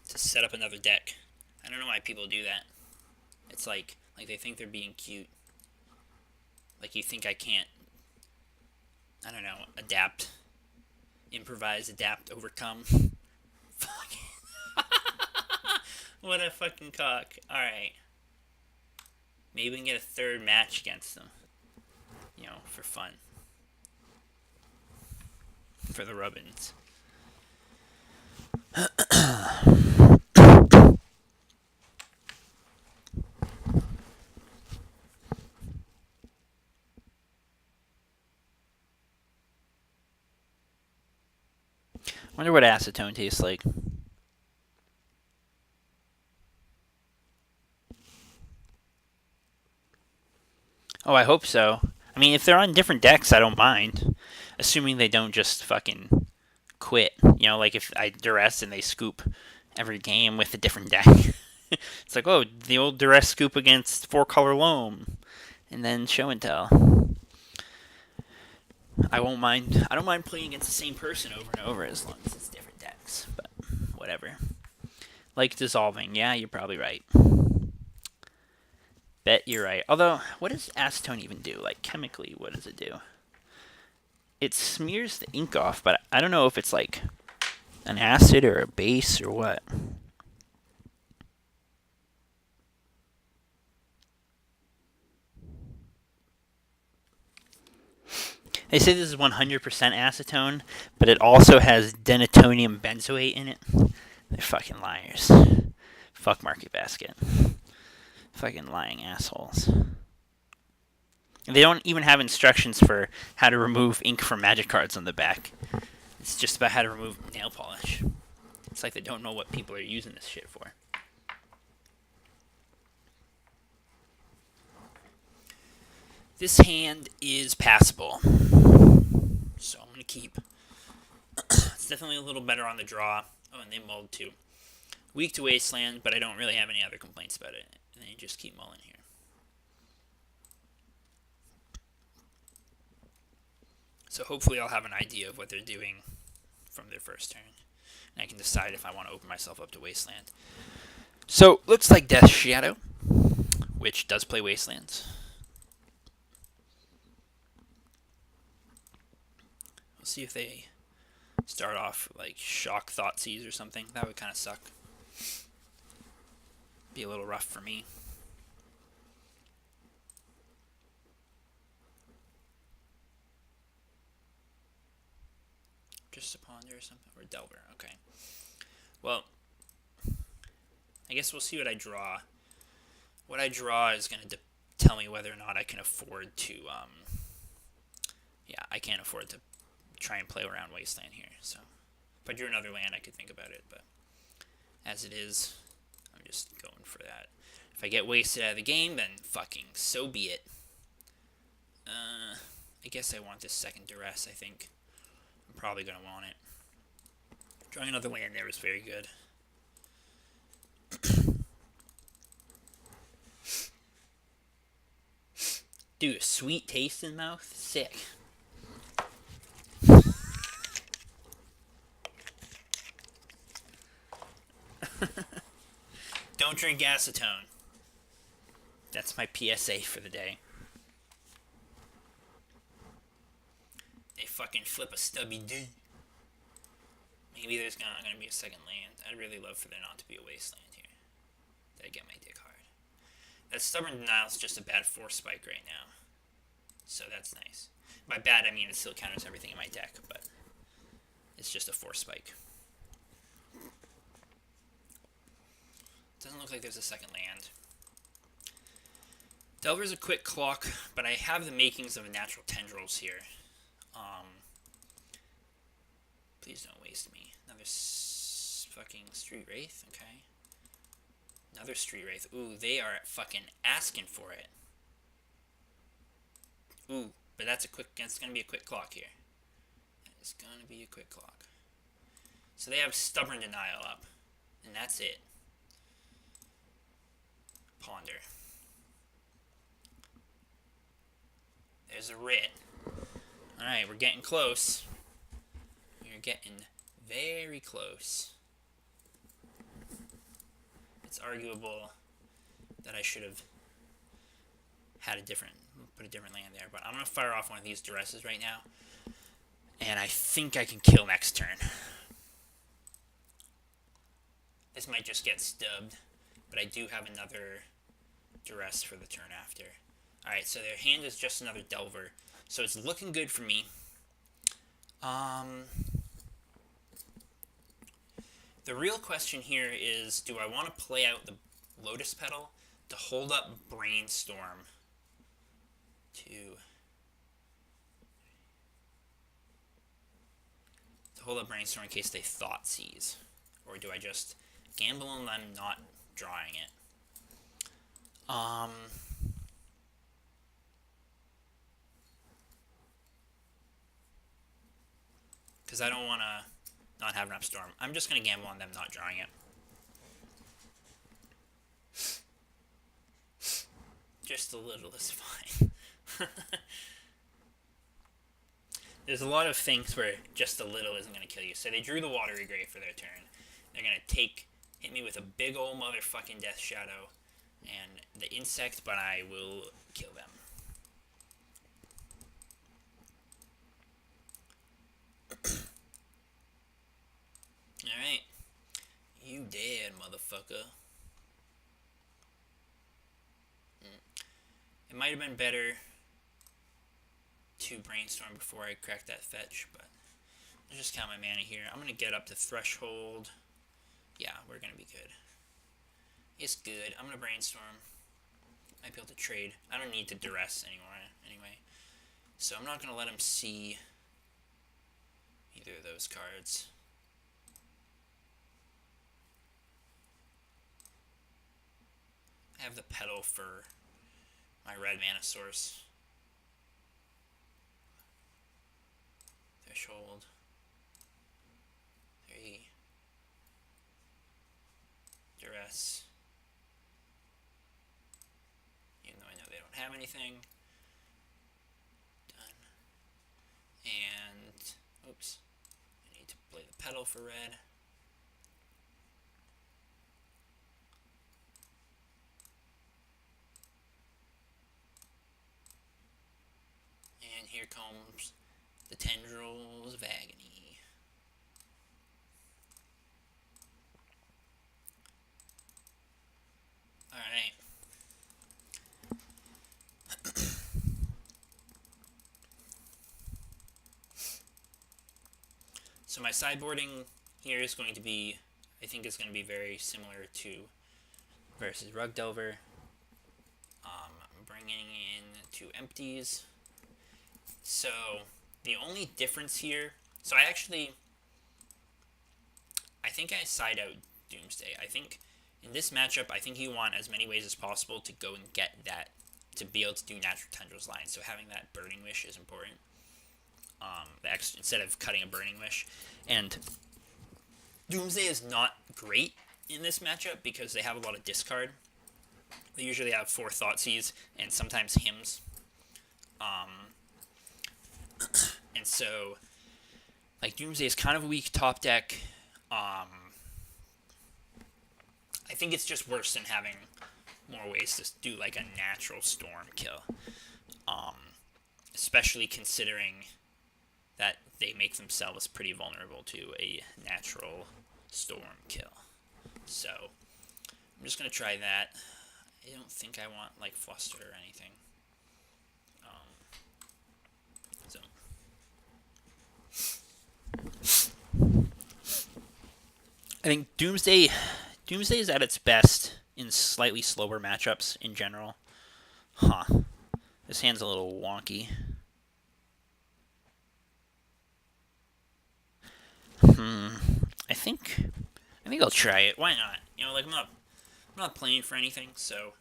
set up another deck. I don't know why people do that. It's like they think they're being cute. Like you think I can't, I don't know, adapt, improvise, adapt, overcome. What a fucking cock. Alright. Maybe we can get a third match against them. For fun. For the rubbins. Wonder what acetone tastes like. Oh, I hope so. I mean, if they're on different decks, I don't mind. Assuming they don't just fucking quit. Like if I duress and they scoop every game with a different deck. It's like, oh, the old duress scoop against 4-color loam. And then show and tell. I won't mind. I don't mind playing against the same person over and over as long as it's different decks. But whatever. Like dissolving. Yeah, you're probably right. Bet you're right. Although, what does acetone even do? Like, chemically, what does it do? It smears the ink off, but I don't know if it's like an acid or a base or what. They say this is 100% acetone, but it also has denatonium benzoate in it. They're fucking liars. Fuck Market Basket. Fucking lying assholes. And they don't even have instructions for how to remove ink from magic cards on the back. It's just about how to remove nail polish. It's like they don't know what people are using this shit for. This hand is passable. So I'm going to keep. It's definitely a little better on the draw. Oh, and they mulled too. Weak to Wasteland, but I don't really have any other complaints about it. And they just keep mulling here. So hopefully I'll have an idea of what they're doing from their first turn. And I can decide if I want to open myself up to Wasteland. So, looks like Death Shadow, which does play Wastelands. We'll see if they start off like Shock Thoughtseize or something. That would kind of suck. Be a little rough for me. Just a Ponder or something? Or Delver, okay. Well, I guess we'll see what I draw. What I draw is going to tell me whether or not I can afford to, yeah, I can't afford to try and play around Wasteland here. So if I drew another land, I could think about it, but as it is, I'm just going for that. If I get wasted out of the game, then fucking so be it. I guess I want this second duress, I think. I'm probably going to want it. Drawing another land there was very good. Dude, a sweet taste in the mouth? Sick. Don't drink acetone. That's my PSA for the day. They fucking flip a stubby D. Maybe there's not going to be a second land. I'd really love for there not to be a wasteland here. Did I get my dick hard? That stubborn denial is just a bad force spike right now. So that's nice. By bad, I mean it still counters everything in my deck, but it's just a force spike. Doesn't look like there's a second land. Delver's a quick clock, but I have the makings of a natural tendrils here. Please don't waste me. Another fucking Street Wraith, okay. Another Street Wraith. Ooh, they are fucking asking for it. Ooh, but that's gonna be a quick clock here. It's gonna be a quick clock. So they have Stubborn Denial up, and that's it. Ponder. There's a writ. Alright, we're getting close. We're getting very close. It's arguable that I should have had put a different land there, but I'm going to fire off one of these duresses right now, and I think I can kill next turn. This might just get stubbed, but I do have another duress for the turn after. Alright, so their hand is just another Delver, so it's looking good for me. The real question here is, do I want to play out the Lotus Petal to hold up Brainstorm in case they Thought Seize? Or do I just gamble on them not drawing it? Because I don't want to not have an Upstorm. I'm just going to gamble on them not drawing it. Just a little is fine. There's a lot of things where just a little isn't going to kill you. So they drew the Watery Grave for their turn. They're going to hit me with a big old motherfucking Death Shadow and the insect, but I will kill them. Alright. You dead, motherfucker. It might have been better to Brainstorm before I cracked that fetch, but I'll just count my mana here. I'm going to get up to Threshold. Yeah, we're going to be good. It's good. I'm going to Brainstorm. Might be able to trade. I don't need to Duress anyway. So I'm not going to let him see either of those cards. I have the Petal for my red mana source. Threshold. 3. Duress. Even though I know they don't have anything. Done. And, oops. I need to play the Petal for red. And here comes the Tendrils of Agony. Alright. So my sideboarding here is going to be, I think it's going to be very similar to versus Rug Delver. I'm bringing in 2 empties. So the only difference here, so I think I side out Doomsday. I think in this matchup, I think you want as many ways as possible to go and get that, to be able to do Natural Tendrils lines. So having that Burning Wish is important. Instead of cutting a Burning Wish. And Doomsday is not great in this matchup because they have a lot of discard. They usually have 4 Thoughtseize and sometimes Hymns. And so, like, Doomsday is kind of a weak top deck. I I think it's just worse than having more ways to do like a natural storm kill. Especially considering that they make themselves pretty vulnerable to a natural storm kill. So I'm just gonna try that. I don't think I want like flustered or anything. So I think Doomsday is at its best in slightly slower matchups in general. Huh. This hand's a little wonky. I think I'll try it. Why not? You know, like I'm not playing for anything, so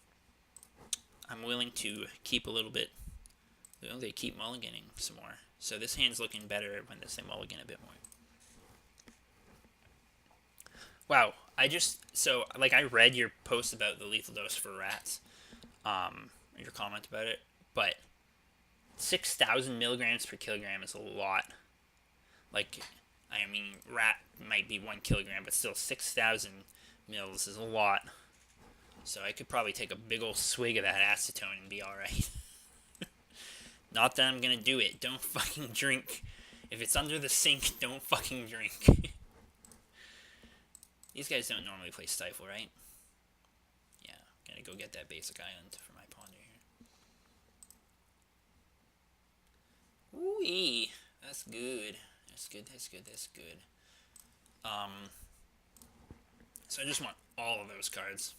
I'm willing to keep a little bit. You know, they keep mulliganing some more. So this hand's looking better when they mulligan a bit more. Wow, I read your post about the lethal dose for rats, your comment about it, but 6,000 milligrams per kilogram is a lot. Like, I mean, rat might be 1 kilogram, but still 6,000 mils is a lot. So I could probably take a big old swig of that acetone and be alright. Not that I'm gonna do it. Don't fucking drink. If it's under the sink, don't fucking drink. These guys don't normally play Stifle, right? Yeah, gonna go get that basic island for my ponder here. Ooh-ee. That's good. That's good. So I just want all of those cards.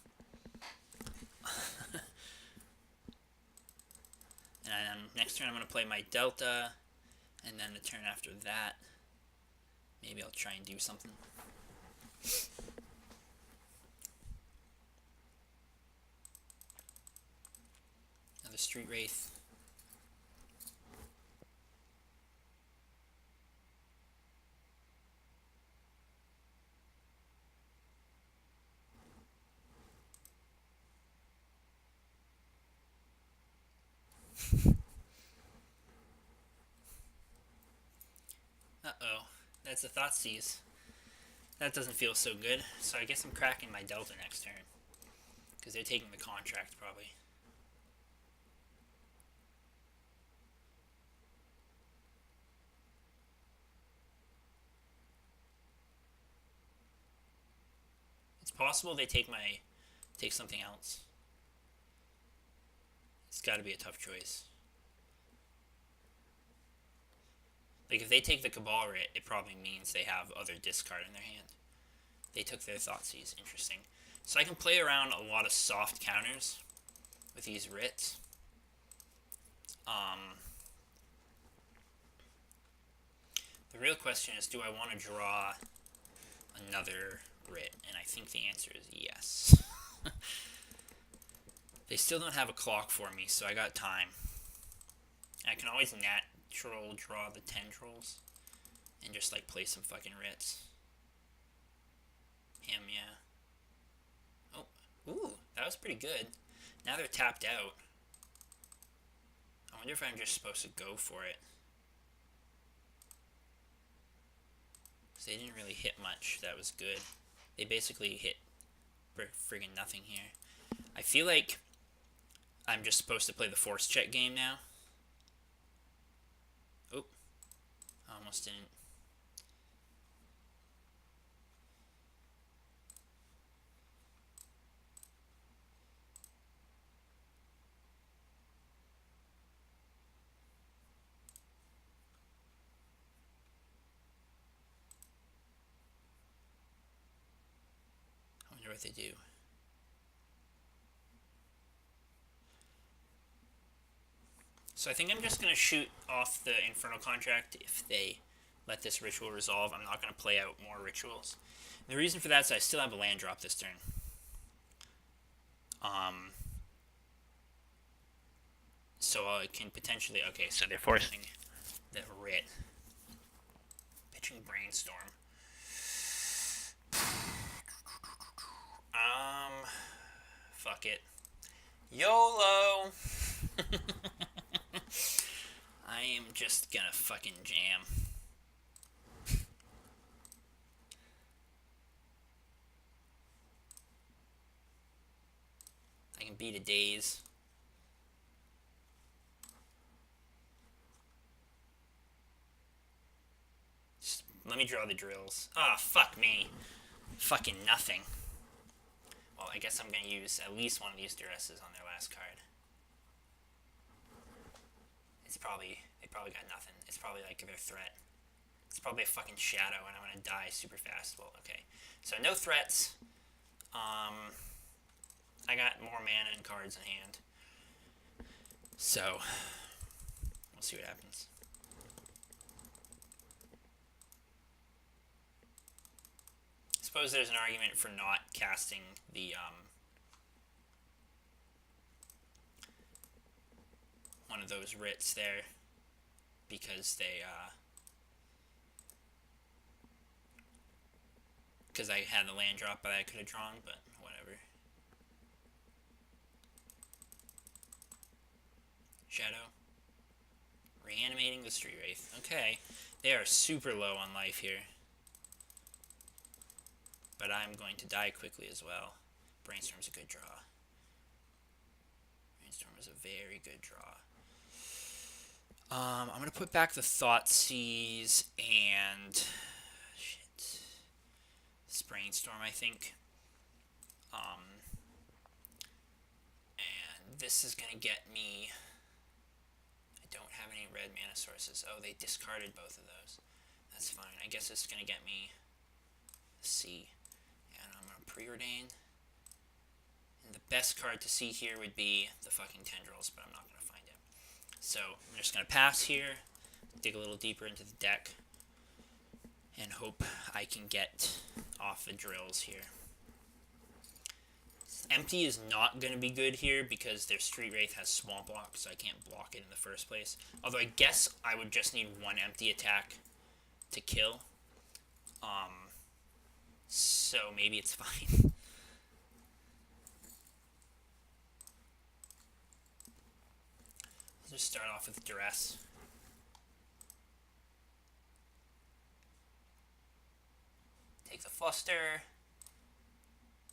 And next turn I'm going to play my Delta, and then the turn after that, maybe I'll try and do something. Another Street Wraith. Uh-oh. That's a Thoughtseize. That doesn't feel so good. So I guess I'm cracking my Delta next turn. Because they're taking the contract, probably. It's possible they take something else. It's got to be a tough choice. Like, if they take the Cabal Writ, it probably means they have other discard in their hand. They took their Thoughtseize. Interesting. So I can play around a lot of soft counters with these writs. The real question is, do I want to draw another writ? And I think the answer is yes. They still don't have a clock for me, so I got time. I can always natural draw the tendrils and just like play some fucking writs. Him, yeah. Oh, ooh, that was pretty good. Now they're tapped out. I wonder if I'm just supposed to go for it. Because they didn't really hit much. That was good. They basically hit friggin' nothing here. I feel like I'm just supposed to play the force check game now. Oh, I almost didn't. I wonder what they do. So I think I'm just going to shoot off the Infernal Contract if they let this ritual resolve. I'm not going to play out more rituals. And the reason for that is I still have a land drop this turn. So I can potentially... Okay, so they're forcing the writ. Pitching Brainstorm. Fuck it. YOLO! I am just gonna fucking jam. Fucking beat a daze. Just let me draw the drills. Ah, fuck me. Fucking nothing. Well, I guess I'm gonna use at least one of these duresses on their last card. They probably got nothing. It's probably like their threat. It's probably a fucking shadow and I'm gonna die super fast. Well, okay. So no threats. I got more mana and cards in hand. So we'll see what happens. I suppose there's an argument for not casting the one of those writs there because because I had the land drop that I could have drawn, but whatever. Shadow. Reanimating the Street Wraith. Okay. They are super low on life here. But I'm going to die quickly as well. Brainstorm's a good draw. Brainstorm is a very good draw. I'm going to put back the Thoughtseize and... shit. This Brainstorm, I think. And this is going to get me... I don't have any red mana sources. Oh, they discarded both of those. That's fine. I guess it's going to get me C. And I'm going to preordain. And the best card to see here would be the fucking Tendrils, but I'm not going to find it. So I'm just going to pass here, dig a little deeper into the deck, and hope I can get off the drills here. Empty is not going to be good here because their Street Wraith has Swamp Block, so I can't block it in the first place. Although I guess I would just need one empty attack to kill. So maybe it's fine. Let's just start off with Duress. Take the Fluster.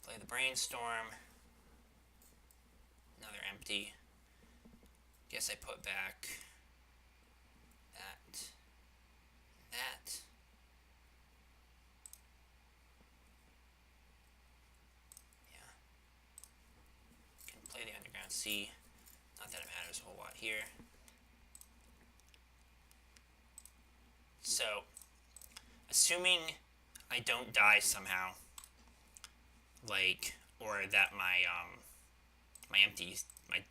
Play the Brainstorm. Another empty. Guess I put back that. Yeah. Can play the Underground Sea. Not that it matters a whole lot here. So, assuming I don't die somehow, like, or that my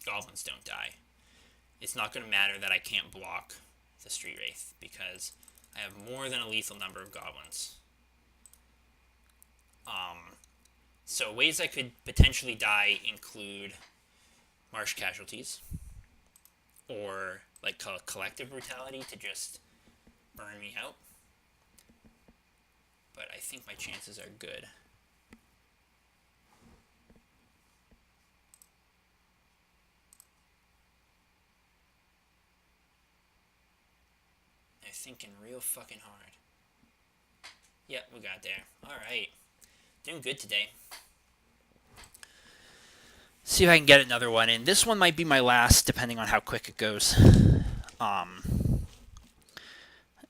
goblins don't die, it's not going to matter that I can't block the Street Wraith because I have more than a lethal number of goblins. So ways I could potentially die include Marsh Casualties or like Collective Brutality to just burn me out. But I think my chances are good. They're thinking real fucking hard. Yep, we got there. Alright. Doing good today. See if I can get another one in. This one might be my last, depending on how quick it goes.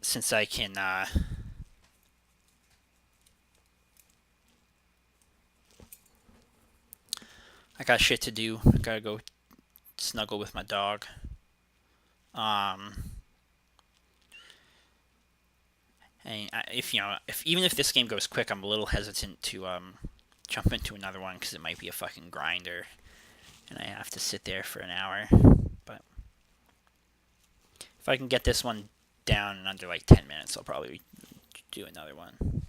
Since I can, I got shit to do. I gotta go snuggle with my dog. And even if this game goes quick, I'm a little hesitant to jump into another one because it might be a fucking grinder, and I have to sit there for an hour. But if I can get this one down in under like 10 minutes, I'll probably do another one.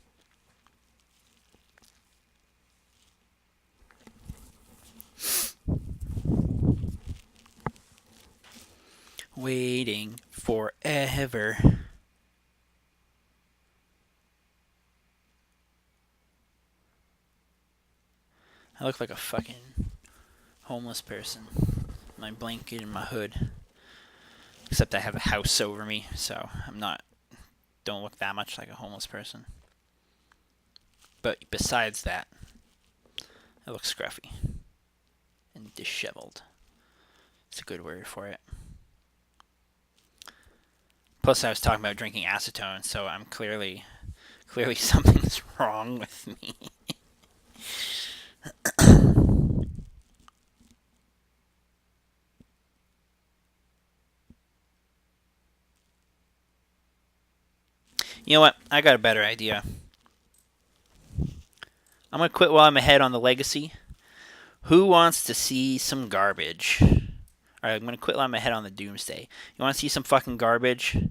Waiting forever. I look like a fucking homeless person. My blanket and my hood. Except I have a house over me, so don't look that much like a homeless person. But besides that, I look scruffy and disheveled. It's a good word for it. Plus, I was talking about drinking acetone, so I'm clearly something's wrong with me. You know what? I got a better idea. I'm going to quit while I'm ahead on the legacy. Who wants to see some garbage? Alright, I'm going to quit while I'm ahead on the Doomsday. You want to see some fucking garbage? I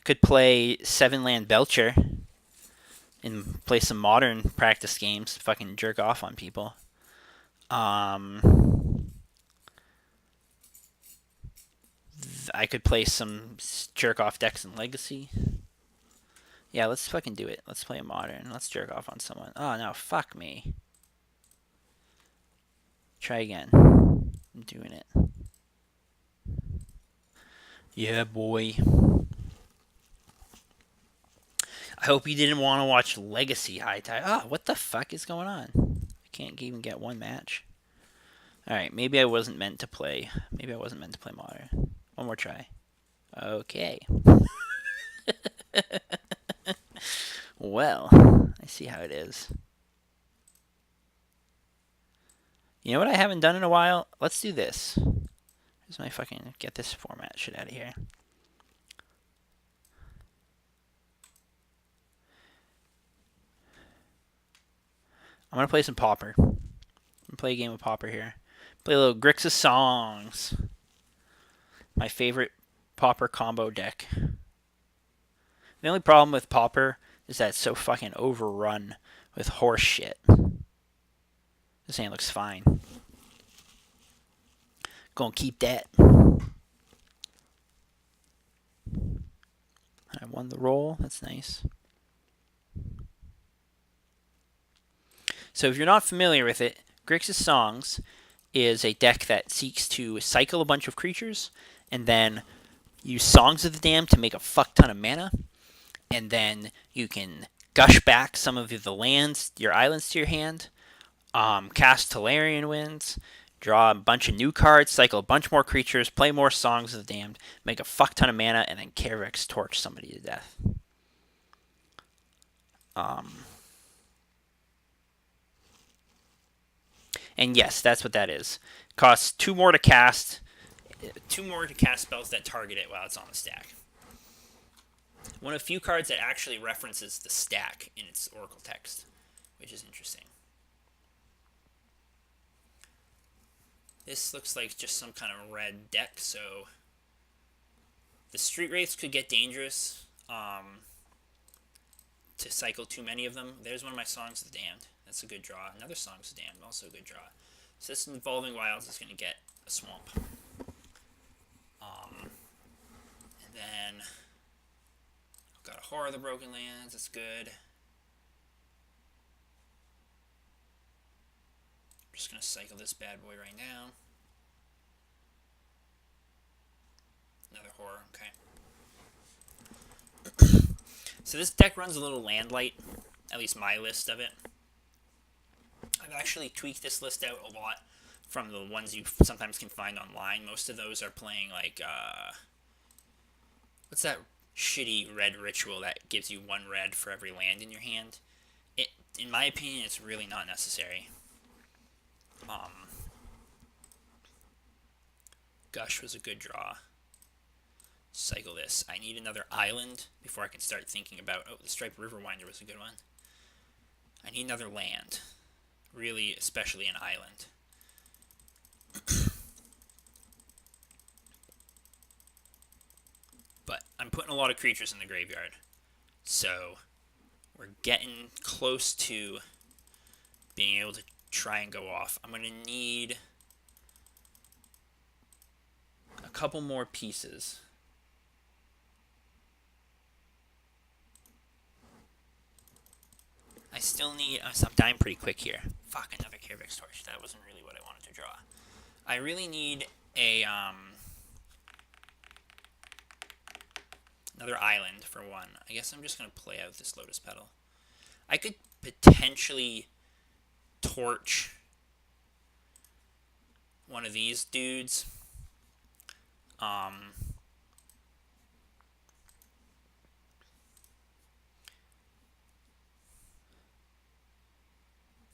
could play 7-Land Belcher and play some modern practice games. Fucking jerk off on people. I could play some jerk off decks in Legacy. Yeah, let's fucking do it. Let's play a modern. Let's jerk off on someone. Oh, no, fuck me. Try again. I'm doing it. Yeah, boy. I hope you didn't want to watch Legacy High Tide. Ah, what the fuck is going on? I can't even get one match. Alright, maybe I wasn't meant to play. Maybe I wasn't meant to play modern. One more try. Okay. Well, I see how it is. You know what I haven't done in a while? Let's do this. Here's my fucking get this format shit out of here. I'm gonna play some Pauper. I'm gonna play a game of Pauper here. Play a little Grixis Songs. My favorite Pauper combo deck. The only problem with Pauper is that it's so fucking overrun with horse shit. This hand looks fine. Gonna keep that. I won the roll. That's nice. So if you're not familiar with it, Grixis Songs is a deck that seeks to cycle a bunch of creatures and then use Songs of the Damned to make a fuck ton of mana. And then you can gush back some of the lands, your islands to your hand, cast Tolarian Winds, draw a bunch of new cards, cycle a bunch more creatures, play more Songs of the Damned, make a fuck ton of mana, and then Carex torch somebody to death. And yes, that's what that is. Costs 2 more to cast. 2 more to cast spells that target it while it's on the stack. One of the few cards that actually references the stack in its Oracle text, which is interesting. This looks like just some kind of red deck, so the Street Wraiths could get dangerous to cycle too many of them. There's one of my Songs of the Damned. That's a good draw. Another Songs of the Damned, also a good draw. So this Evolving Wilds is going to get a swamp. And then I've got a Horror of the Broken Lands. That's good. I'm just going to cycle this bad boy right now. Another Horror, okay. So this deck runs a little land light, at least my list of it. I've actually tweaked this list out a lot from the ones you sometimes can find online. Most of those are playing like, what's that shitty red ritual that gives you 1 red for every land in your hand? In my opinion, it's really not necessary. Gush was a good draw. Cycle this. I need another island before I can start thinking about, oh, the Striped Riverwinder was a good one. I need another land. Really, especially an island. But I'm putting a lot of creatures in the graveyard. So we're getting close to being able to try and go off. I'm going to need a couple more pieces. I still need... I'm dying pretty quick here. Fuck, another Carex Torch. That wasn't really what I wanted to draw. I really need a... another island, for one. I guess I'm just going to play out this Lotus Petal. I could potentially torch one of these dudes. Um,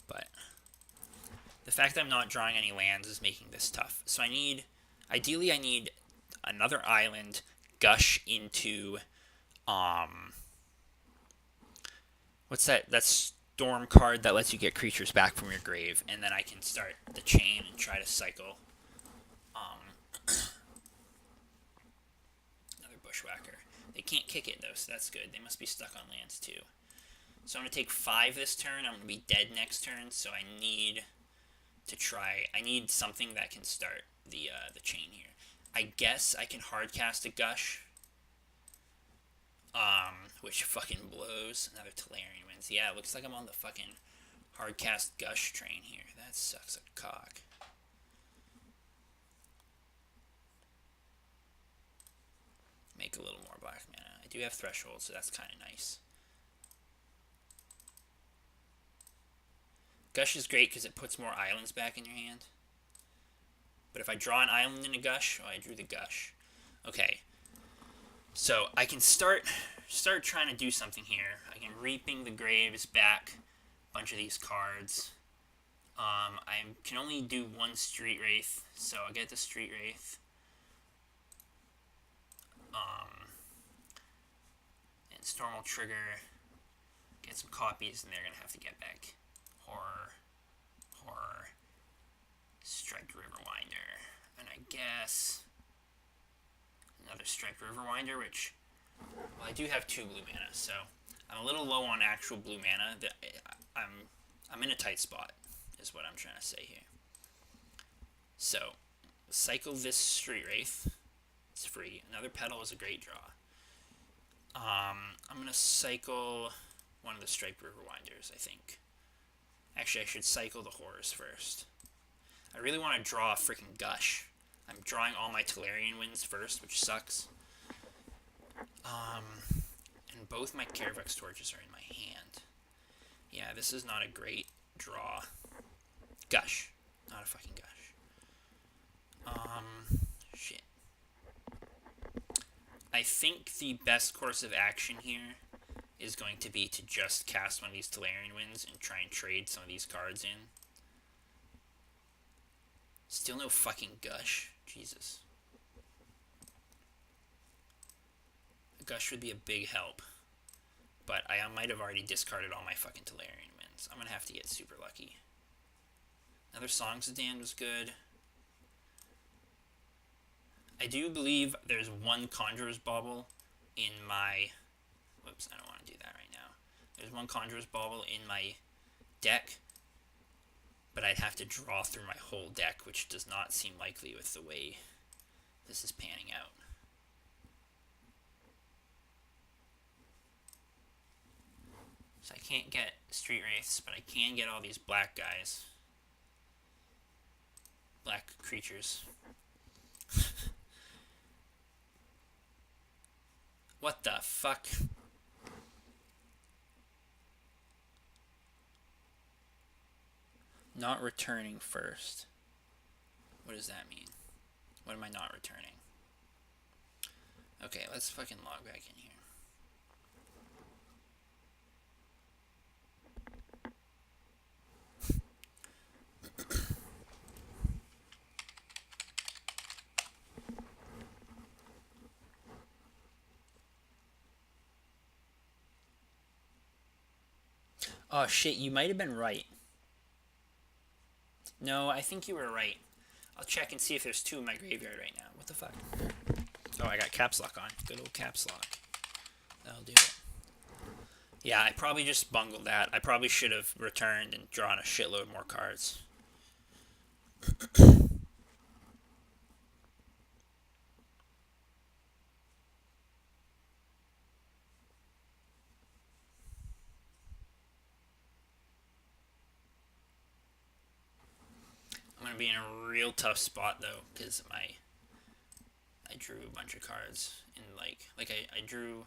but the fact that I'm not drawing any lands is making this tough. So ideally I need another island, gush into, what's that? That's Storm card that lets you get creatures back from your grave, and then I can start the chain and try to cycle another Bushwhacker. They can't kick it though, so that's good. They must be stuck on lands too. So I'm going to take 5 this turn. I'm going to be dead next turn, so I need something that can start the chain here. I guess I can hardcast a Gush, which fucking blows. Another Tolarian wins. Yeah, it looks like I'm on the fucking hardcast Gush train here. That sucks a cock. Make a little more black mana. I do have Threshold, so that's kind of nice. Gush is great because it puts more islands back in your hand. But if I draw an island in a Gush, I drew the Gush. Okay. So I can start trying to do something here. I can Reaping the Graves back a bunch of these cards. I can only do 1 Street Wraith, so I'll get the Street Wraith. And Storm will trigger, get some copies, and they're going to have to get back Horror, Striped Riverwinder, and I guess another Striped Riverwinder, which, well, I do have 2 blue mana, so I'm a little low on actual blue mana. I'm in a tight spot, is what I'm trying to say here. So, cycle this Street Wraith. It's free. Another Petal is a great draw. I'm going to cycle one of the Striped Riverwinders, I think. Actually, I should cycle the Horrors first. I really want to draw a freaking Gush. I'm drawing all my Tolarian Winds first, which sucks. And both my Carevex Torches are in my hand. Yeah, this is not a great draw. Gush. Not a fucking Gush. Shit. I think the best course of action here is going to be to just cast one of these Tolarian Winds and try and trade some of these cards in. Still no fucking Gush. Jesus. A Gush would be a big help. But I might have already discarded all my fucking Tolarian Winds. I'm going to have to get super lucky. Another Songs of Damned was good. I do believe there's 1 Conjurer's Bauble in my... Whoops, I don't want to do that right now. There's 1 Conjurer's Bauble in my deck, but I'd have to draw through my whole deck, which does not seem likely with the way this is panning out. So I can't get Street Wraiths, but I can get all these black guys. Black creatures. What the fuck? Not returning first. What does that mean? What am I not returning? Okay, let's fucking log back in here. Oh shit, you might have been right. No, I think you were right. I'll check and see if there's 2 in my graveyard right now. What the fuck? Oh, I got Caps Lock on. Good old Caps Lock. That'll do it. Yeah, I probably just bungled that. I probably should have returned and drawn a shitload more cards. I'm gonna be in a real tough spot though, because I drew a bunch of cards in like I drew.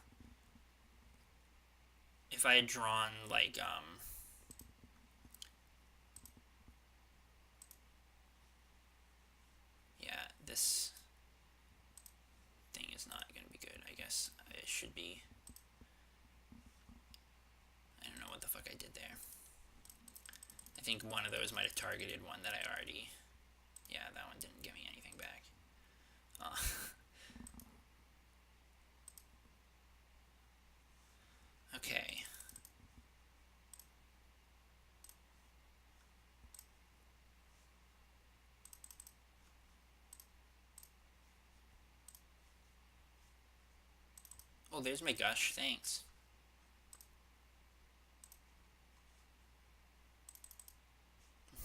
If I had drawn like this thing is not going to be good. I guess it should be... I don't know what the fuck I did there. I think one of those might have targeted one that I already... Yeah, that one didn't give me anything back. Okay. Oh, there's my gush. Thanks.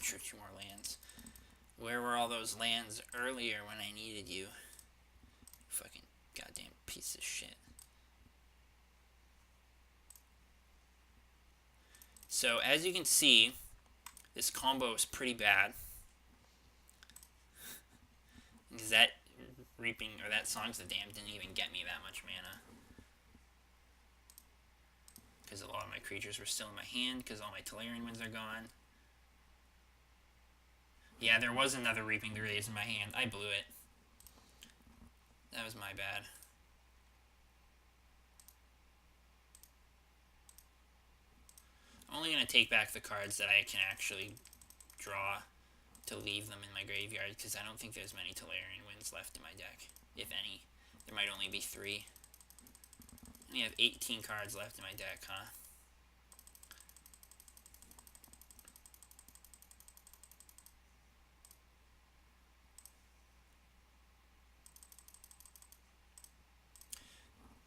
Sure, 2 more lands. Where were all those lands earlier when I needed you? Fucking goddamn piece of shit. So, as you can see, this combo is pretty bad. Because that Reaping, or that Songs of the Damned didn't even get me that much mana. Because a lot of my creatures were still in my hand, because all my Tolarian ones are gone. Yeah, there was another Reaping the Rays in my hand. I blew it. That was my bad. I'm only going to take back the cards that I can actually draw to leave them in my graveyard, because I don't think there's many Tolarian Winds left in my deck, if any. There might only be 3. I only have 18 cards left in my deck, huh?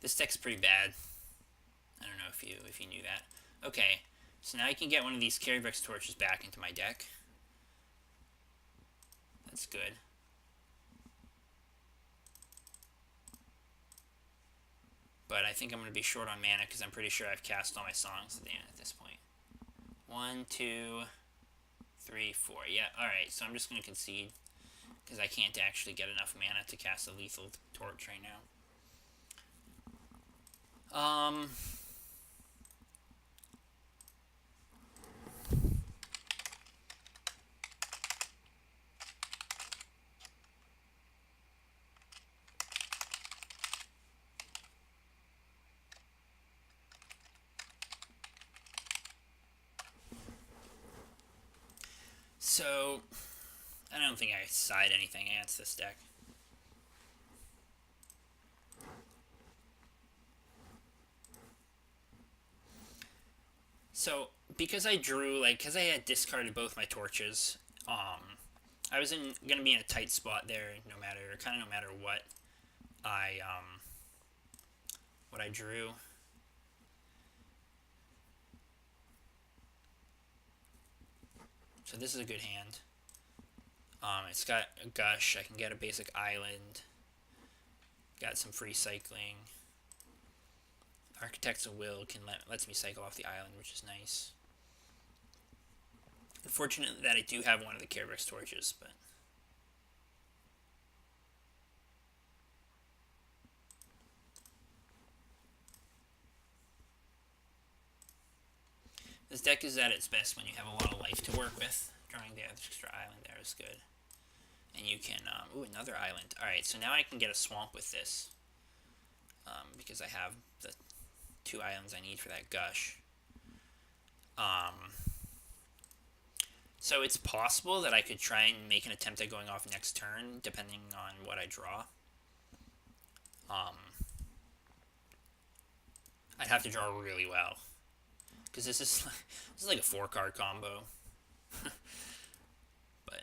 This deck's pretty bad. I don't know if you knew that. Okay, so now I can get one of these Carybrix Torches back into my deck. That's good. But I think I'm going to be short on mana because I'm pretty sure I've cast all my Songs at this point. 1, 2, 3, 4. Yeah, alright, so I'm just going to concede because I can't actually get enough mana to cast a Lethal Torch right now. So, I don't think I side anything against this deck. So, because I drew, because I had discarded both my torches, I was going to be in a tight spot there no matter what I drew. So this is a good hand. It's got a Gush. I can get a basic island. Got some free cycling. Architect's of Will lets me cycle off the island, which is nice. Unfortunately that I do have one of the Carybrix Torches, but... This deck is at its best when you have a lot of life to work with. Drawing the extra island there is good. And you can... ooh, another island. Alright, so now I can get a swamp with this. Because I have the 2 islands I need for that Gush. So it's possible that I could try and make an attempt at going off next turn, depending on what I draw. I'd have to draw really well. Because this is like a 4-card combo. But...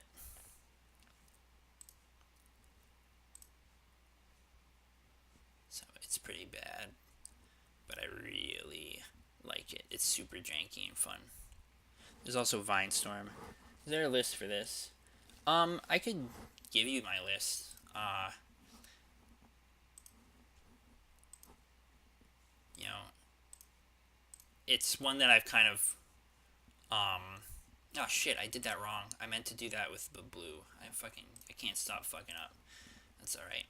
So it's pretty bad. But I really like it. It's super janky and fun. There's also Vinestorm. Is there a list for this? I could give you my list. You know, it's one that I've kind of, oh shit, I did that wrong. I meant to do that with the blue. I can't stop fucking up. That's alright.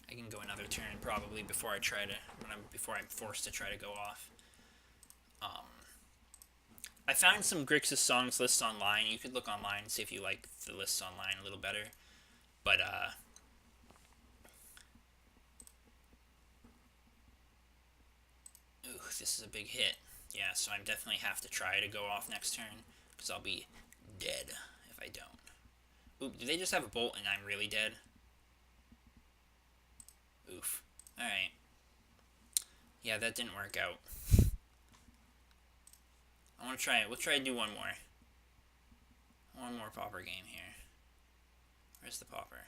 I can go another turn probably before I'm forced to try to go off. I found some Grixis Songs lists online. You could look online and see if you like the lists online a little better. But ooh, this is a big hit. Yeah, so I definitely have to try to go off next turn because I'll be dead if I don't. Oop, do they just have a bolt and I'm really dead? Oof. Alright. Yeah, that didn't work out. I want to try it. We'll try to do one more. One more Pauper game here. Where's the Pauper?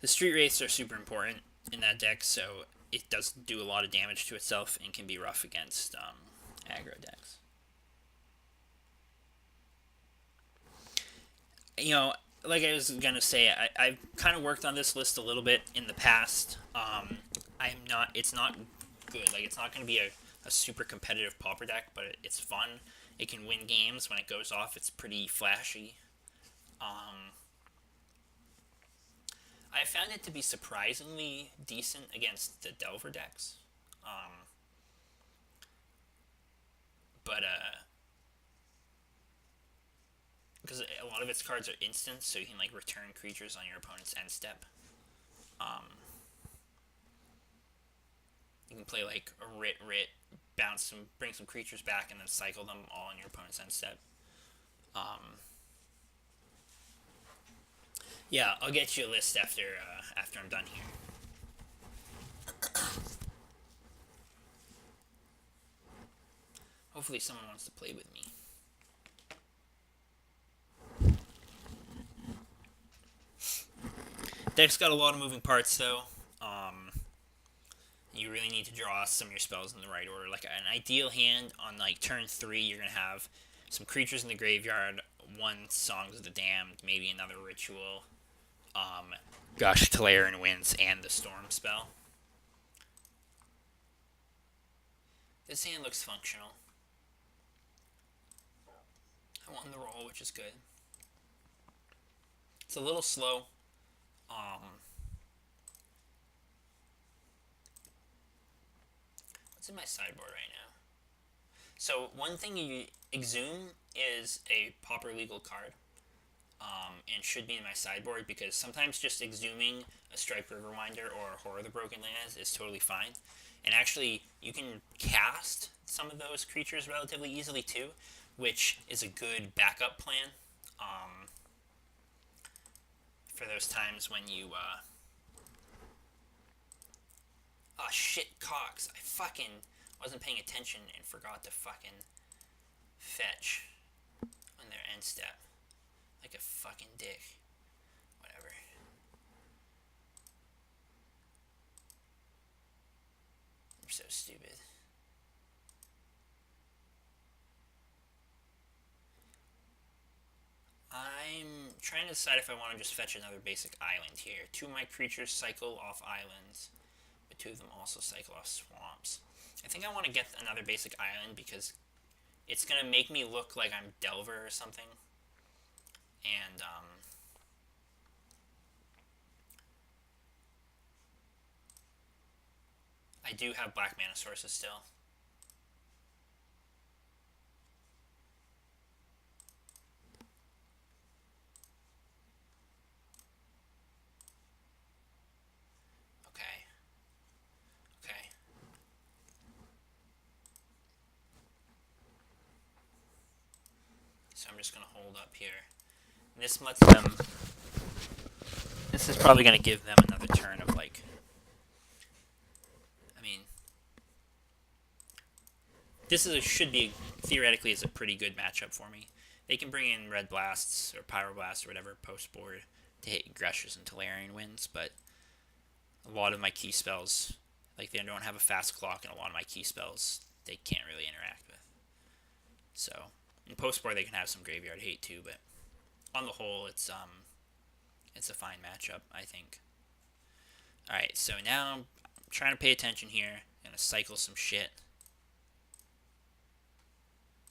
The Street Wraiths are super important in that deck, so it does do a lot of damage to itself and can be rough against aggro decks. You know, like I was gonna say, I've kind of worked on this list a little bit in the past. I'm not. It's not good. Like it's not gonna be a super competitive Pauper deck, but it's fun. It can win games when it goes off. It's pretty flashy. I found it to be surprisingly decent against the Delver decks. But because a lot of its cards are instant, so you can like return creatures on your opponent's end step. You can play like a Rit, bounce some, bring some creatures back, and then cycle them all on your opponent's end step. Yeah, I'll get you a list after I'm done here. Hopefully someone wants to play with me. Deck's got a lot of moving parts though. You really need to draw some of your spells in the right order. Like an ideal hand on like turn 3, you're gonna have some creatures in the graveyard, one Songs of the Damned, maybe another ritual, Gush, Tolarian Winds, and the Storm spell. This hand looks functional. I won the roll, which is good. It's a little slow. What's in my sideboard right now? So one thing Exhume is a Pauper legal card, and should be in my sideboard because sometimes just exhuming a Striped Riverwinder or Horror of the Broken Lands is totally fine. And actually, you can cast some of those creatures relatively easily too, which is a good backup plan for those times when you oh shit, Cox. I fucking wasn't paying attention and forgot to fucking fetch on their end step. Like a fucking dick. Whatever. I'm so stupid. I'm trying to decide if I want to just fetch another basic island here. 2 of my creatures cycle off islands, but 2 of them also cycle off swamps. I think I want to get another basic island because it's going to make me look like I'm Delver or something. And, I do have black mana sources still. Okay. So I'm just going to hold up here. And this lets them... This is probably going to give them another turn of, like... I mean... This should be, theoretically, is a pretty good matchup for me. They can bring in Red Blasts, or Pyroblasts, or whatever, post-board, to hit Grushes and Tolarian Winds, but... A lot of my key spells... Like, they don't have a fast clock, and a lot of my key spells, they can't really interact with. So... In post-board, they can have some graveyard hate too, but on the whole, it's a fine matchup, I think. Alright, so now I'm trying to pay attention here. I'm going to cycle some shit.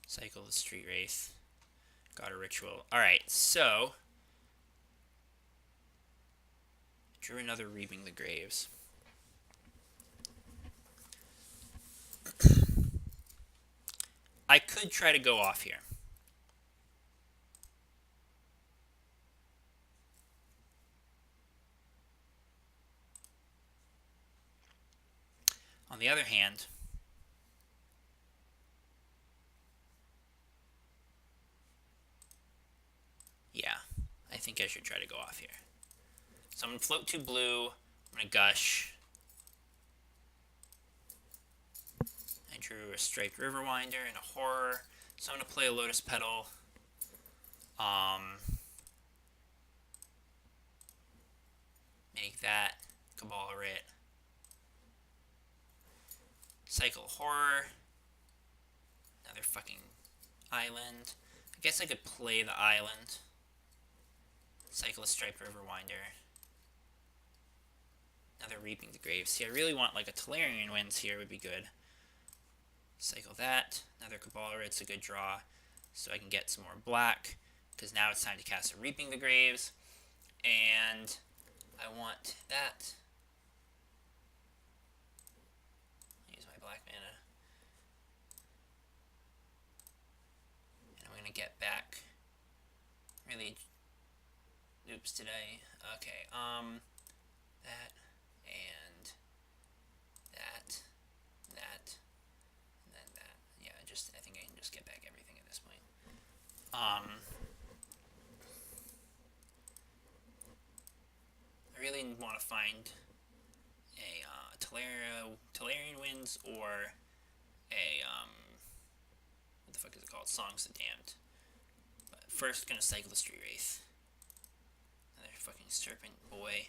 Cycle the Street Wraith. Got a ritual. Alright, so... Drew another Reaping the Graves. I could try to go off here. On the other hand, yeah, I think I should try to go off here. So I'm going to float 2 blue. I'm going to gush. I drew a striped Riverwinder and a horror. So I'm going to play a Lotus Petal. Make that. Cabalerit. Cycle horror. Another fucking island. I guess I could play the island. Cycle a striped Riverwinder. Another Reaping the Grave. See, I really want like a Tolarian Winds here would be good. Cycle that. Another Cabalerit's a good draw. So I can get some more black. Because now it's time to cast a Reaping the Graves. And I want that. Use my black mana. And I'm going to get back. Really. Oops, did I? Okay, that. And that. That. And then that. Yeah, I think I can just get back everything at this point. I really want to find a Tolarian Winds or a what the fuck is it called? Songs of the Damned. But first, gonna cycle the Street Wraith. Another fucking serpent boy.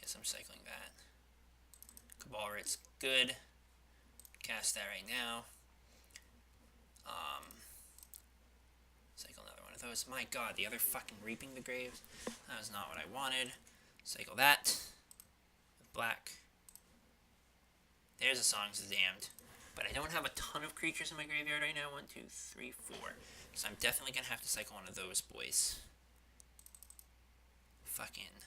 Guess I'm cycling that. Cabalerit's good. Cast that right now. Cycle another one of those. My god, the other fucking Reaping the Graves. That was not what I wanted. Cycle that. Black. There's a Songs of the Damned. But I don't have a ton of creatures in my graveyard right now. 1, 2, 3, 4. So I'm definitely going to have to cycle one of those boys. Fucking.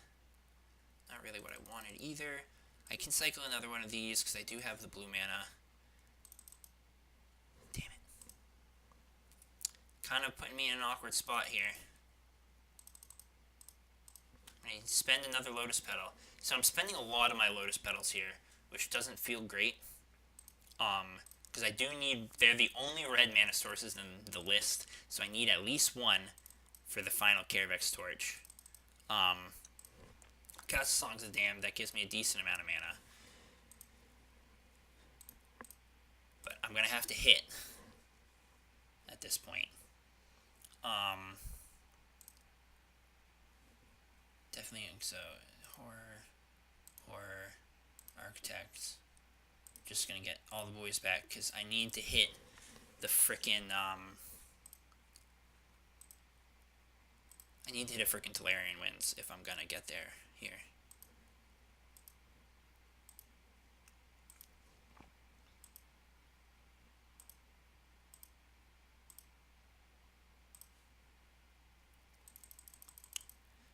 Not really what I wanted either. I can cycle another one of these because I do have the blue mana. Damn it. Kind of putting me in an awkward spot here. I spend another Lotus Petal. So I'm spending a lot of my Lotus Petals here, which doesn't feel great. Because I do need, they're the only red mana sources in the list, so I need at least one for the final Carevex Torch. Cast Songs of the Damned, that gives me a decent amount of mana. But I'm going to have to hit at this point. Definitely, so, horror, architects. Just gonna get all the boys back, because I need to hit the frickin', I need to hit a frickin' Tolarian Winds if I'm gonna get there here.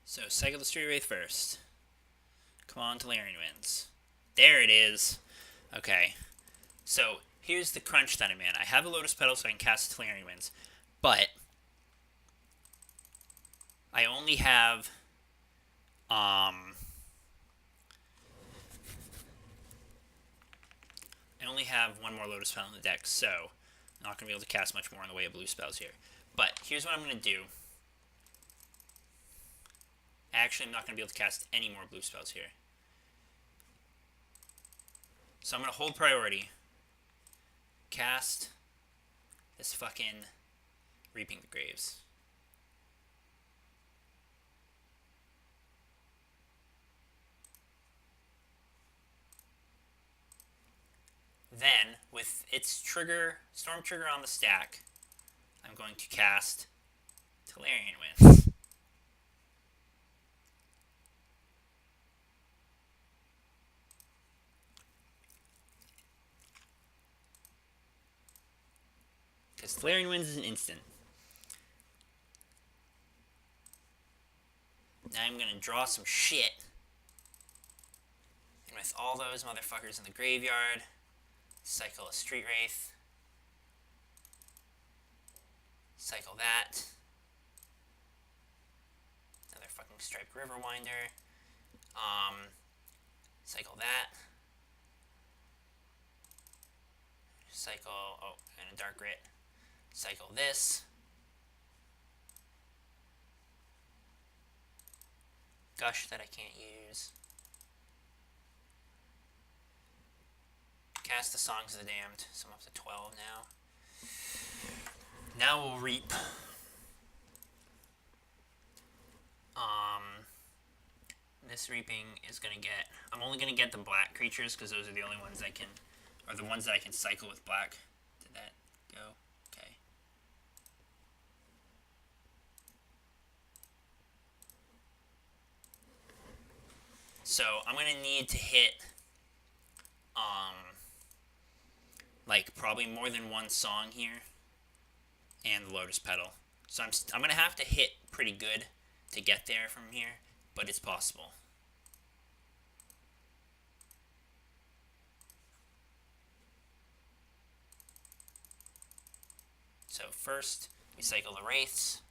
So, cycle the Street Wraith first. Come on, Tolarian Winds. There it is. Okay. So, here's the crunch that I'm in. I have a Lotus Petal so I can cast Tolarian Winds. But, I only have, I only have one more Lotus Petal in the deck, so I'm not going to be able to cast much more in the way of blue spells here. But, here's what I'm going to do. Actually, I'm not going to be able to cast any more blue spells here. So I'm going to hold priority. Cast this fucking Reaping the Graves. Then, with its trigger, Storm Trigger on the stack, I'm going to cast Tolarian Winds. Because Tolarian Winds is an instant. Now I'm going to draw some shit. And with all those motherfuckers in the graveyard, Cycle a Street Wraith. Cycle that. Another fucking Striped Riverwinder. Cycle that. Cycle, oh, and a Dark Grit. Cycle this. Gush that I can't use. Cast the Songs of the Damned, so I'm up to 12 now. Now we'll reap. This reaping is gonna get. I'm only gonna get the black creatures because those are the only ones I can, or the ones that I can cycle with black. Did that go? Okay. So I'm gonna need to hit, like probably more than one song here, and the Lotus Petal. So I'm gonna have to hit pretty good to get there from here, but it's possible. So first, we cycle the Wraiths.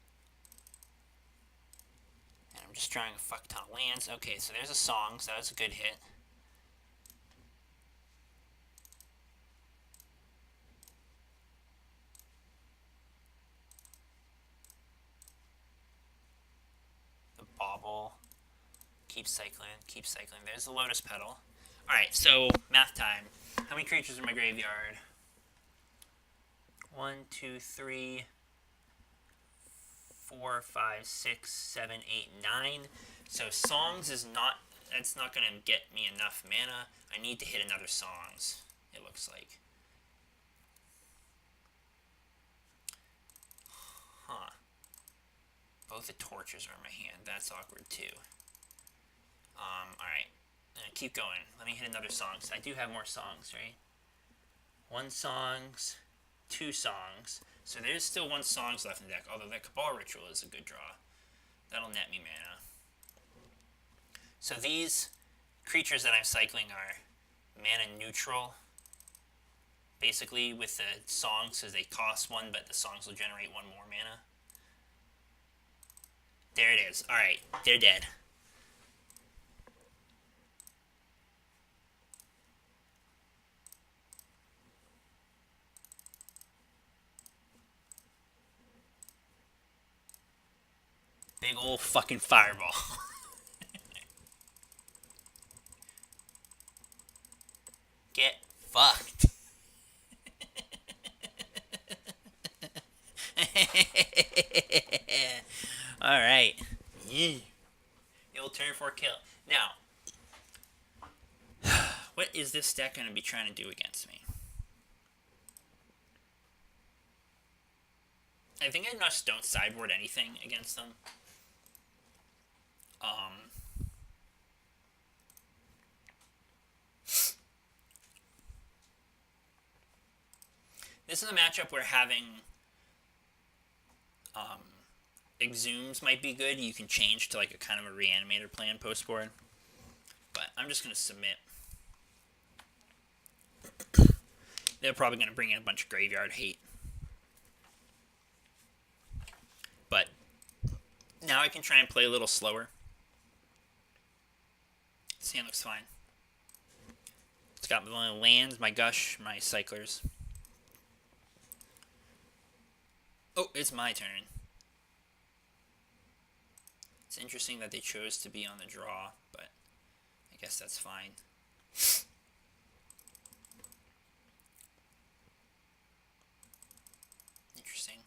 And I'm just drawing a fuck ton of lands. Okay, so there's a song, so that was a good hit. The Bauble. Keep cycling, keep cycling. There's the Lotus Petal. Alright, so math time. How many creatures in my graveyard? 1, 2, 3, 4, 5, 6, 7, 8, 9. So songs is not, that's not going to get me enough mana. I need to hit another songs, it looks like. Huh. Both the torches are in my hand. That's awkward too. Alright. Keep going. Let me hit another song. So I do have more songs, right? 1 songs. 2 songs. So there's still 1 songs left in the deck, although that Cabal Ritual is a good draw. That'll net me mana. So these creatures that I'm cycling are mana neutral, basically, with the songs, because they cost 1, but the songs will generate 1 more mana. There it is. Alright, they're dead. Big ol' fucking fireball. Get fucked. Alright. Yeah. It'll turn for a kill. Now, what is this deck going to be trying to do against me? I think I just don't sideboard anything against them. This is a matchup where having Exhumes might be good. You can change to like a kind of a Reanimator plan post board. But I'm just going to submit. They're probably going to bring in a bunch of graveyard hate. But now I can try and play a little slower. This hand looks fine. It's got my lands, my Gush, my Cyclers. Oh, it's my turn. It's interesting that they chose to be on the draw, but I guess that's fine. Interesting.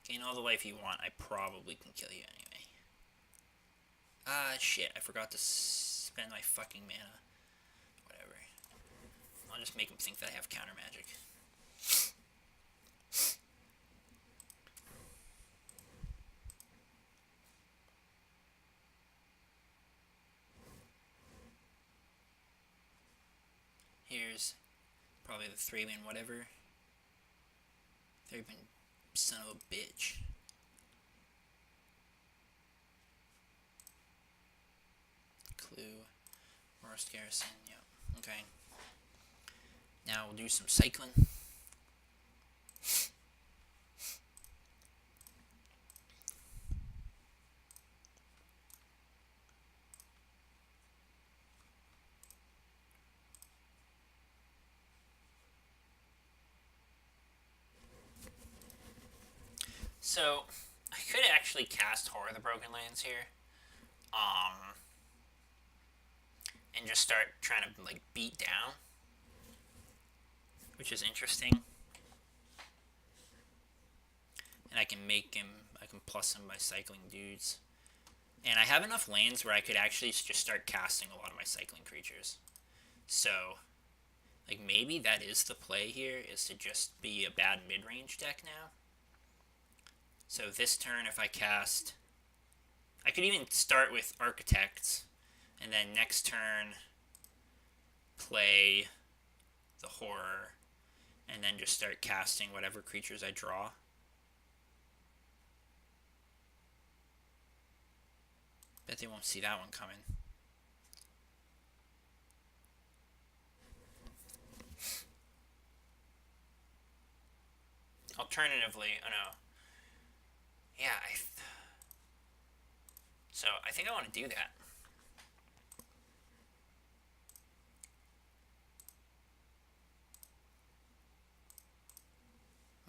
Gain all the life you want. I probably can kill you anyway. Ah, shit. I forgot to spend my fucking mana. Whatever. I'll just make them think that I have counter magic. Here's probably the 3-man whatever. 3-man son of a bitch. Clue. Worst Garrison. Yep. Okay. Now we'll do some cycling. So, I could actually cast Horror of the Broken Lands here. And just start trying to, like, beat down. Which is interesting. And I can plus him by cycling dudes. And I have enough lands where I could actually just start casting a lot of my cycling creatures. So, like, maybe that is the play here, is to just be a bad mid-range deck now. So this turn, if I cast... I could even start with Architects, and then next turn play the Horror, and then just start casting whatever creatures I draw. Bet they won't see that one coming. Alternatively, oh no. Yeah, so I think I want to do that.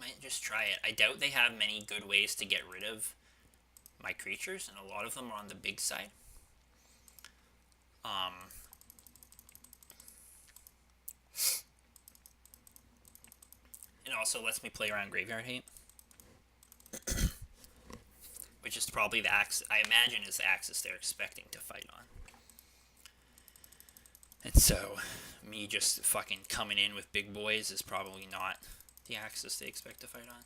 Might just try it. I doubt they have many good ways to get rid of my creatures, and a lot of them are on the big side. It also lets me play around Graveyard Hate. Which is probably the axis, I imagine, is the axis they're expecting to fight on. And so, me just fucking coming in with big boys is probably not the axis they expect to fight on.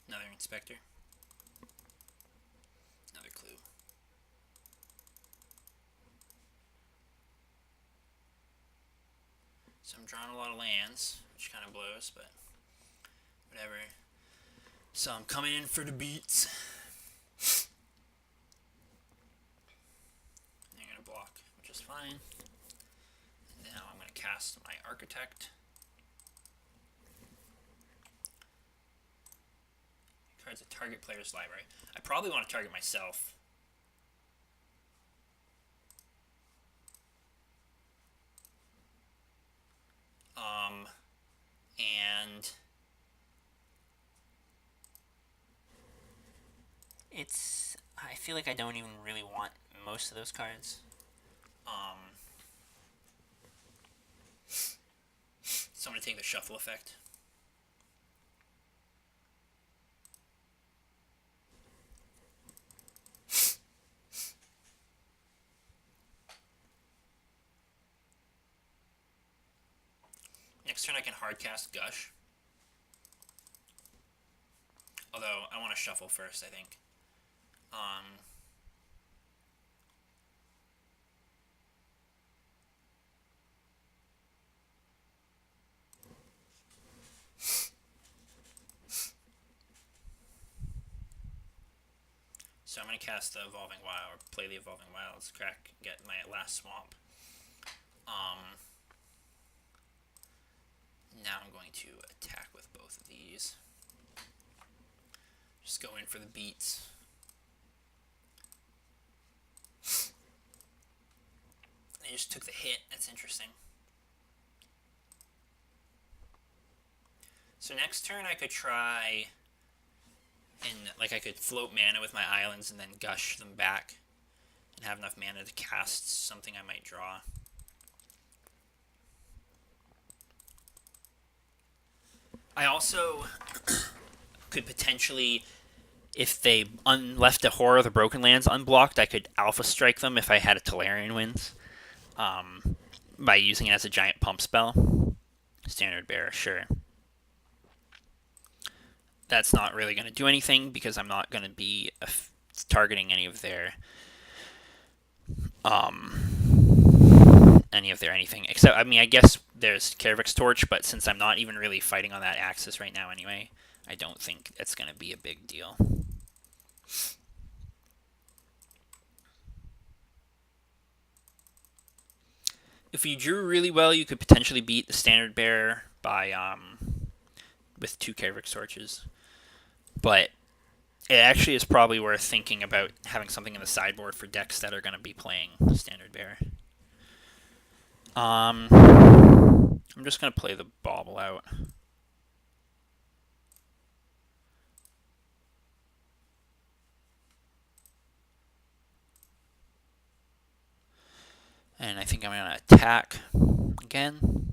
Another Inspector. Another Clue. So I'm drawing a lot of lands, which kind of blows, but whatever. So I'm coming in for the beats. They're going to block, which is fine. And now I'm going to cast my Architect. Cards a target player's library. I probably want to target myself. And I feel like I don't even really want most of those cards. So I'm going to take the shuffle effect. Next turn I can hardcast Gush. Although, I want to shuffle first, I think. So I'm going to cast the Evolving Wild, or play the Evolving Wilds, get my last swamp. Now I'm going to attack with both of these. Just go in for the beats. They just took the hit. That's interesting. So next turn I could try, and like I could float mana with my islands and then gush them back and have enough mana to cast something I might draw. I also could potentially, if they left the Horror of the Broken Lands unblocked, I could Alpha Strike them if I had a Tolarian Winds, by using it as a giant pump spell. Standard Bearer, sure. That's not really going to do anything because I'm not going to be targeting any of their any of their anything. Except, I mean, I guess there's Karavic's Torch, but since I'm not even really fighting on that axis right now anyway, I don't think it's going to be a big deal. If you drew really well, you could potentially beat the standard bearer by with 2 Karavic's Torches. But it actually is probably worth thinking about having something in the sideboard for decks that are going to be playing standard bearer. I'm just going to play the bauble out. And I think I'm going to attack again.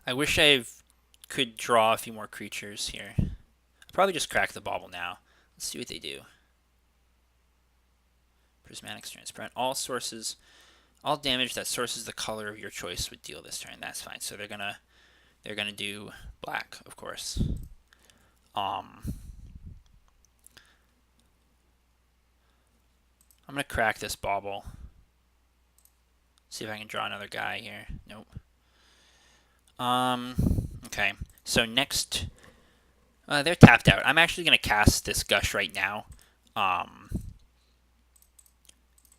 I wish I could draw a few more creatures here. I'll probably just crack the bauble now. Let's see what they do. Prismatic Strands. Prevent all sources, all damage that sources the color of your choice would deal this turn. That's fine. So they're gonna do black, of course. I'm gonna crack this bauble. See if I can draw another guy here. Nope. Okay. So next, they're tapped out. I'm actually gonna cast this Gush right now.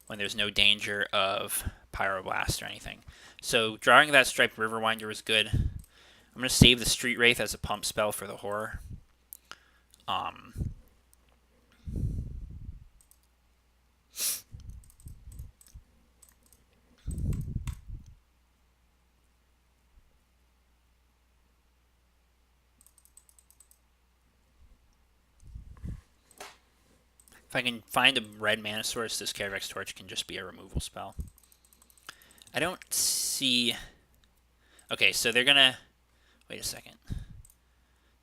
When there's no danger of Pyroblast or anything. So drawing that Striped Riverwinder was good. I'm going to save the Street Wraith as a pump spell for the horror. If I can find a red mana source, this Karavic's Torch can just be a removal spell. I don't see... Okay, so they're going to... Wait a second.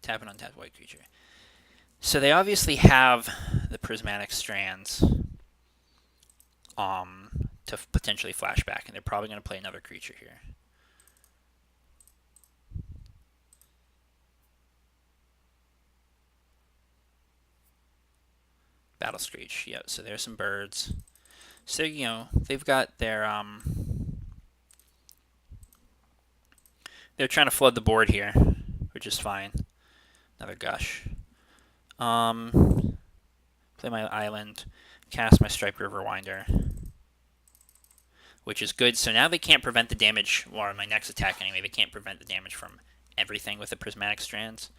Tap an untapped white creature. So they obviously have the Prismatic Strands to potentially flashback, and they're probably going to play another creature here. Battle Screech, yeah, so there's some birds. So, you know, they've got their, they're trying to flood the board here, which is fine. Another Gush. Play my island, cast my Striped Riverwinder, which is good. So now they can't prevent the damage, or my next attack anyway, they can't prevent the damage from everything with the Prismatic Strands.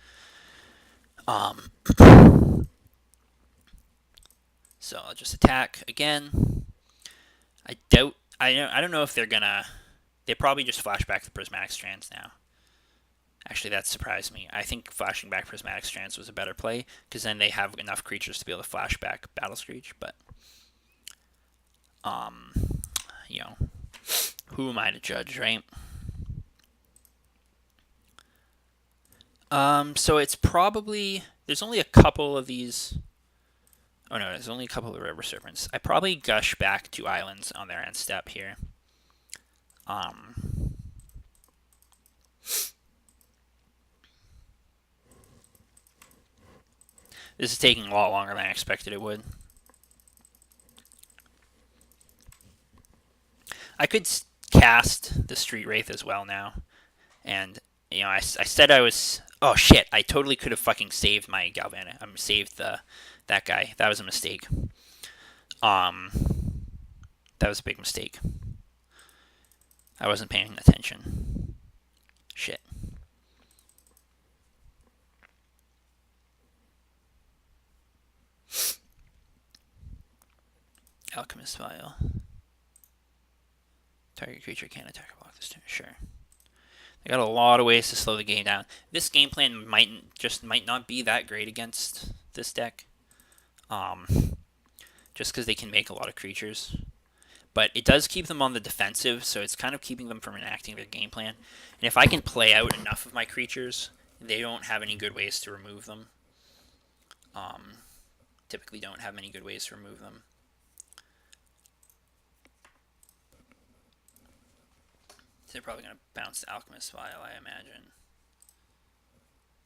So I'll just attack again. I don't know if they're gonna... They probably just flash back the Prismatic Strands now. Actually, that surprised me. I think flashing back Prismatic Strands was a better play, because then they have enough creatures to be able to flash back Battle Screech, but... you know, who am I to judge, right? So it's probably... There's only a couple of these... Oh no, there's only a couple of River Serpents. I probably Gush back 2 islands on their end step here. This is taking a lot longer than I expected it would. I could cast the Street Wraith as well now. And, you know, I said I was... Oh, shit. I totally could have fucking saved my Galvanic. Saved that guy. That was a mistake. That was a big mistake. I wasn't paying attention. Shit. Alchemist Vial. Target creature can't attack or block this turn. Sure. They got a lot of ways to slow the game down. This game plan might not be that great against this deck. Just because they can make a lot of creatures. But it does keep them on the defensive, so it's kind of keeping them from enacting their game plan. And if I can play out enough of my creatures, they don't have any good ways to remove them. Typically don't have many good ways to remove them. So they're probably going to bounce the Alchemist Vial, I imagine.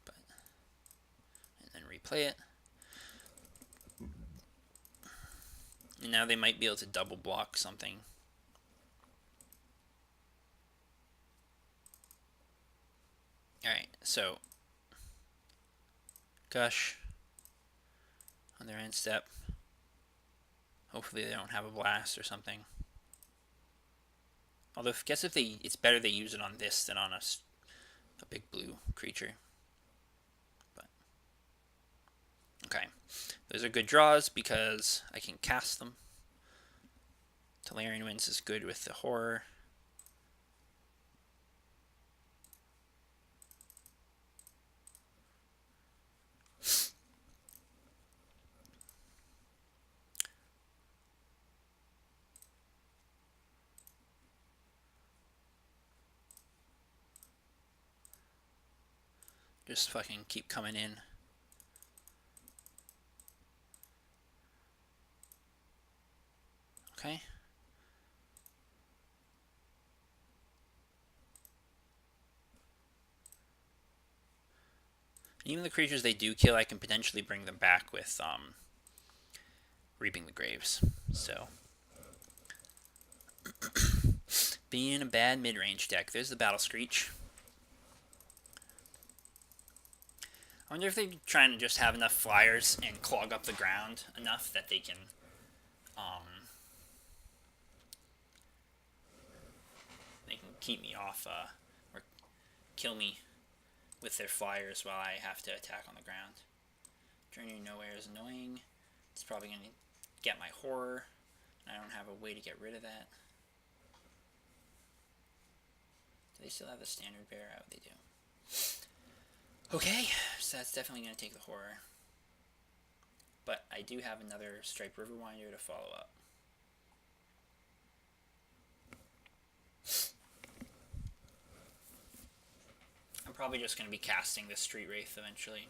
But play it. And now they might be able to double block something. Alright, so Gush on their end step. Hopefully they don't have a blast or something. Although I guess if it's better they use it on this than on a big blue creature. But okay, those are good draws because I can cast them. Tolarian Winds is good with the horror. Just fucking keep coming in. Okay. Even the creatures they do kill, I can potentially bring them back with Reaping the Graves. So being a bad mid-range deck. There's the Battle Screech. I wonder if they're trying to just have enough flyers and clog up the ground enough that they can keep me off or kill me with their flyers while I have to attack on the ground. Journey to Nowhere is annoying. It's probably going to get my horror, and I don't have a way to get rid of that. Do they still have the standard bear out? They do. Okay, so that's definitely going to take the horror. But I do have another Striped Riverwinder to follow up. I'm probably just going to be casting this Street Wraith eventually,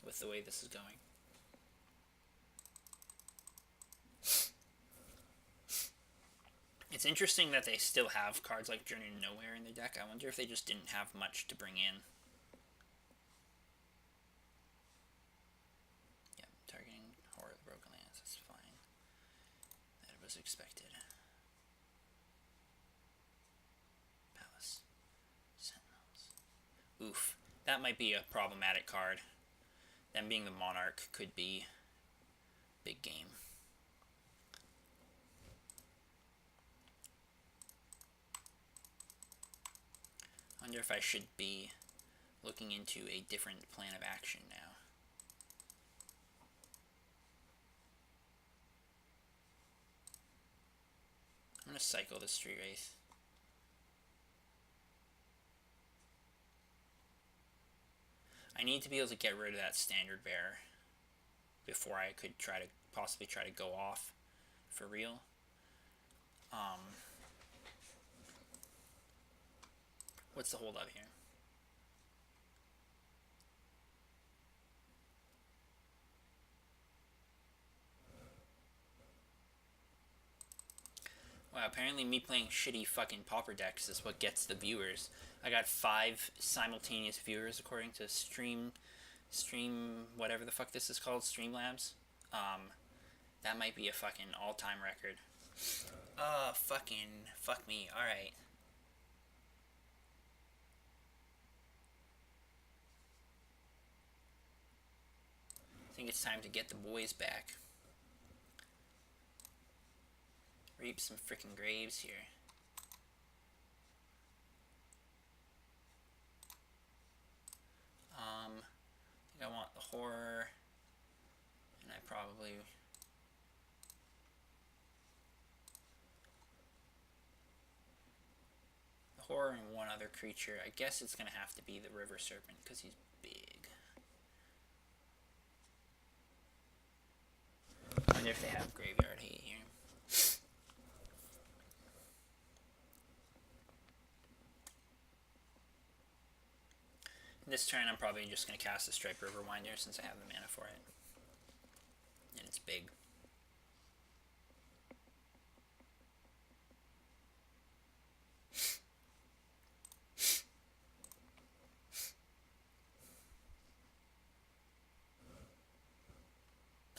with the way this is going. It's interesting that they still have cards like Journey to Nowhere in their deck. I wonder if they just didn't have much to bring in. Yeah, targeting Horror of the Broken Lands, that's fine. That was expected. Palace. Sentinels. Oof. That might be a problematic card. Them being the Monarch could be big game. I wonder if I should be looking into a different plan of action now. I'm going to cycle the Street Wraith. I need to be able to get rid of that standard bearer before I could possibly try to go off for real. What's the hold up here? Wow, apparently me playing shitty fucking Pauper decks is what gets the viewers. I got 5 simultaneous viewers according to Stream whatever the fuck this is called, Streamlabs. That might be a fucking all-time record. Fuck me. Alright. I think it's time to get the boys back. Reap some freaking graves here. I think I want the horror, and I probably the horror and one other creature. I guess it's gonna have to be the River Serpent because he's big. I wonder if they have Graveyard Hate here. This turn I'm probably just going to cast the Striped Riverwinder since I have the mana for it. And it's big.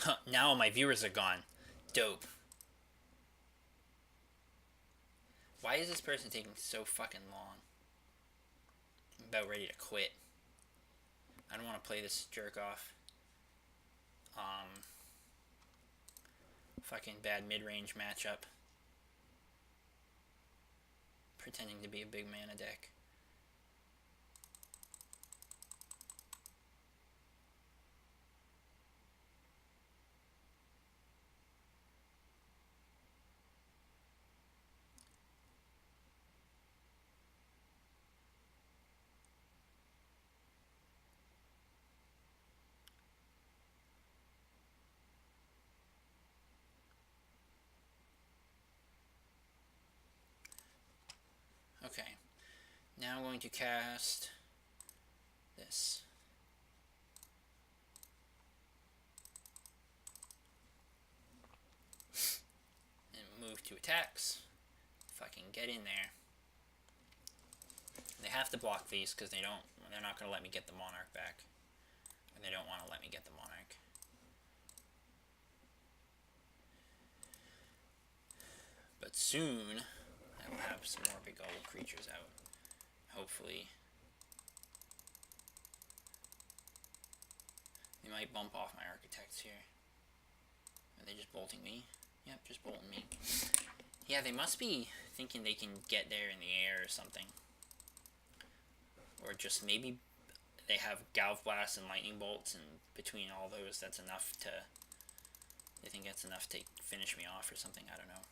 Huh, now all my viewers are gone. Dope. Why is this person taking so fucking long? I'm about ready to quit. I don't want to play this jerk off. Fucking bad mid-range matchup. Pretending to be a big mana deck. Okay, now I'm going to cast this. And move to attacks. Fucking get in there. They have to block these because they're not going to let me get the Monarch back. And they don't want to let me get the Monarch. But soon, I will have some more big old creatures out. Hopefully. They might bump off my architects here. Are they just bolting me? Yep, just bolting me. Yeah, they must be thinking they can get there in the air or something. Or just maybe they have Galv Blasts and Lightning Bolts, and between all those, that's enough to... They think that's enough to finish me off or something, I don't know.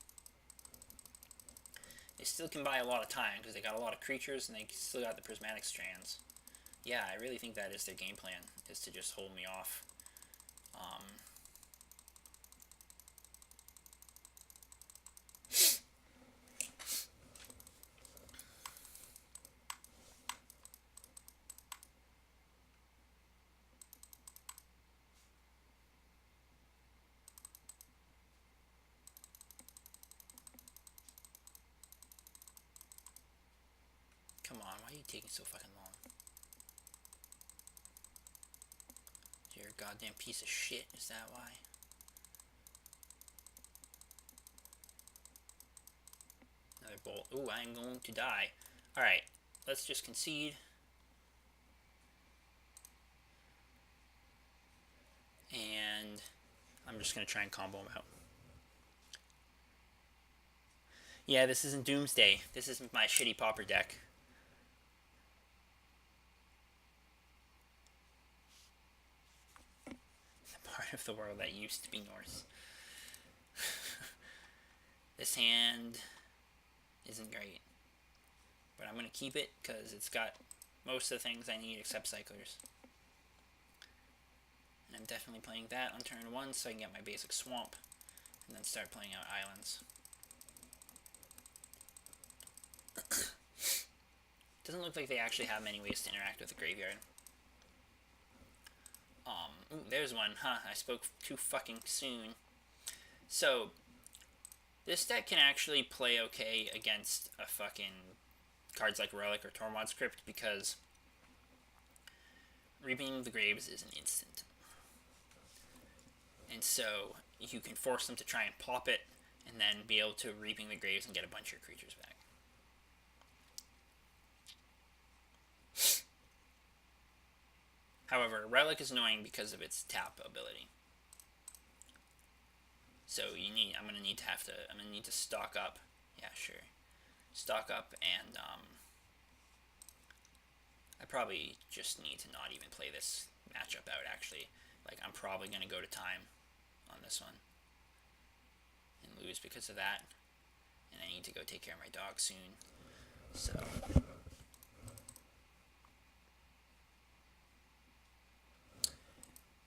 They still can buy a lot of time, because they got a lot of creatures, and they still got the Prismatic Strands. Yeah, I really think that is their game plan, is to just hold me off. Come on, why are you taking so fucking long? You're a goddamn piece of shit, is that why? Another bolt. Ooh, I'm going to die. Alright, let's just concede. And I'm just going to try and combo them out. Yeah, this isn't Doomsday. This is my shitty Pauper deck. The part of the world that used to be Norse. This hand isn't great. But I'm going to keep it because it's got most of the things I need except cyclers. And I'm definitely playing that on turn 1 so I can get my basic swamp. And then start playing out islands. Doesn't look like they actually have many ways to interact with the graveyard. Ooh, there's one. Huh, I spoke too fucking soon. So, this deck can actually play okay against a fucking cards like Relic or Tormod's Crypt because Reaping the Graves is an instant. And so, you can force them to try and pop it and then be able to Reaping the Graves and get a bunch of your creatures back. However, Relic is annoying because of its tap ability. So I'm gonna need to stock up. Yeah, sure. Stock up, and I probably just need to not even play this matchup out, actually. Like, I'm probably gonna go to time on this one and lose because of that. And I need to go take care of my dog soon. So...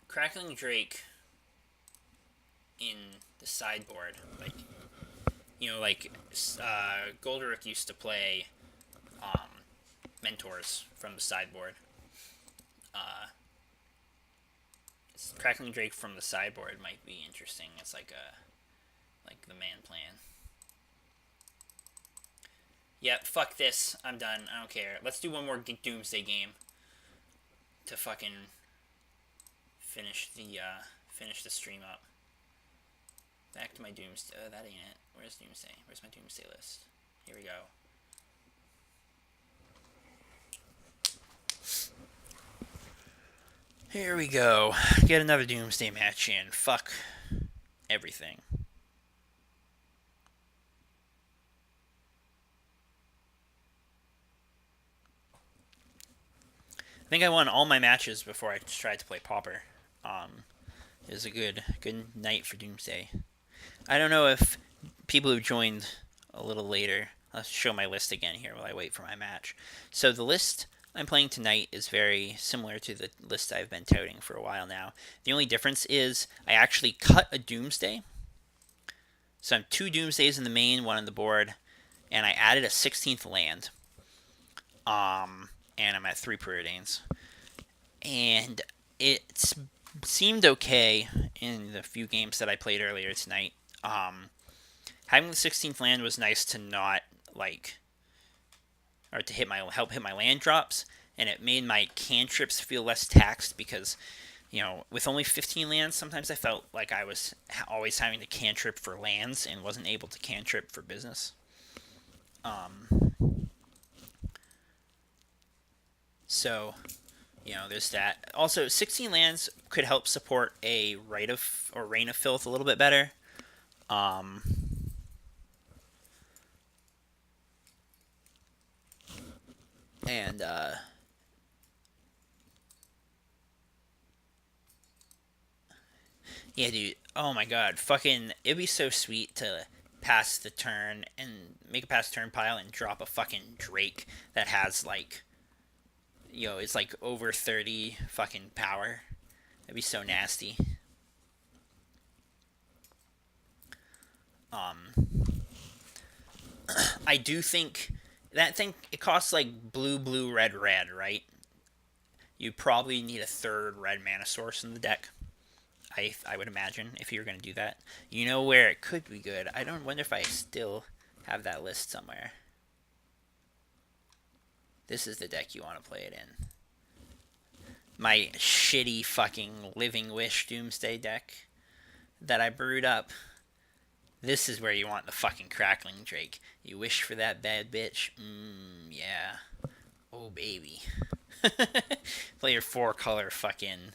Crackling Drake in the sideboard, like, you know, like, Goldrick used to play Mentors from the sideboard. Crackling Drake from the sideboard might be interesting. It's like the man plan. Yep, fuck this. I'm done. I don't care. Let's do one more Doomsday game to fucking finish finish the stream up. Back to my Doomsday. That ain't it. Where's Doomsday? Where's my Doomsday list? Here we go. Here we go. Get another Doomsday match in. Fuck everything. I think I won all my matches before I tried to play Pauper. It was a good night for Doomsday. I don't know if people who joined a little later. Let's show my list again here while I wait for my match. So the list I'm playing tonight is very similar to the list I've been touting for a while now. The only difference is I actually cut a Doomsday. So I'm 2 Doomsdays in the main, 1 on the board, and I added a 16th land. And I'm at 3 Preordains. And it seemed okay in the few games that I played earlier tonight. Having the 16th land was nice to not or to help hit my land drops, and it made my cantrips feel less taxed because, with only 15 lands, sometimes I felt like I was always having to cantrip for lands and wasn't able to cantrip for business. So, there's that. Also, 16 lands could help support a Reign of Filth a little bit better. Yeah, dude. Oh my god. Fucking, it'd be so sweet to pass the turn and make a pass turn pile and drop a fucking Drake that has it's over 30 fucking power. That'd be so nasty. I do think that thing, it costs blue, red, right? You probably need a 3rd red mana source in the deck. I would imagine, if you were going to do that. You know where it could be good? I don't wonder if I still have that list somewhere. This is the deck you want to play it in. My shitty fucking Living Wish Doomsday deck that I brewed up. This is where you want the fucking Crackling Drake. You wish for that bad bitch? Yeah. Oh, baby. Play your 4-color fucking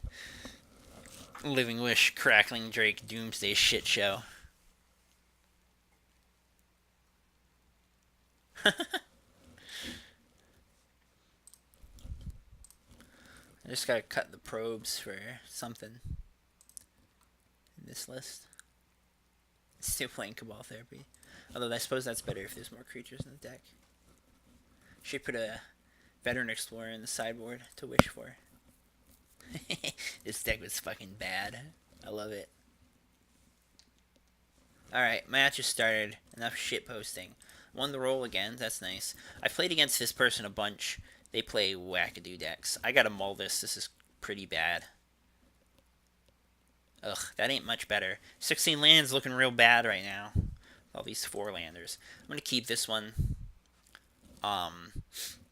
Living Wish Crackling Drake Doomsday shit show. I just gotta cut the probes for something in this list. Still playing Cabal Therapy. Although I suppose that's better if there's more creatures in the deck. Should put a Veteran Explorer in the sideboard to wish for. This deck was fucking bad. I love it. Alright, match has started. Enough shit posting. Won the roll again. That's nice. I played against this person a bunch. They play wackadoo decks. I gotta mull this. This is pretty bad. Ugh, that ain't much better. 16 lands looking real bad right now. All these 4-landers. I'm gonna keep this one.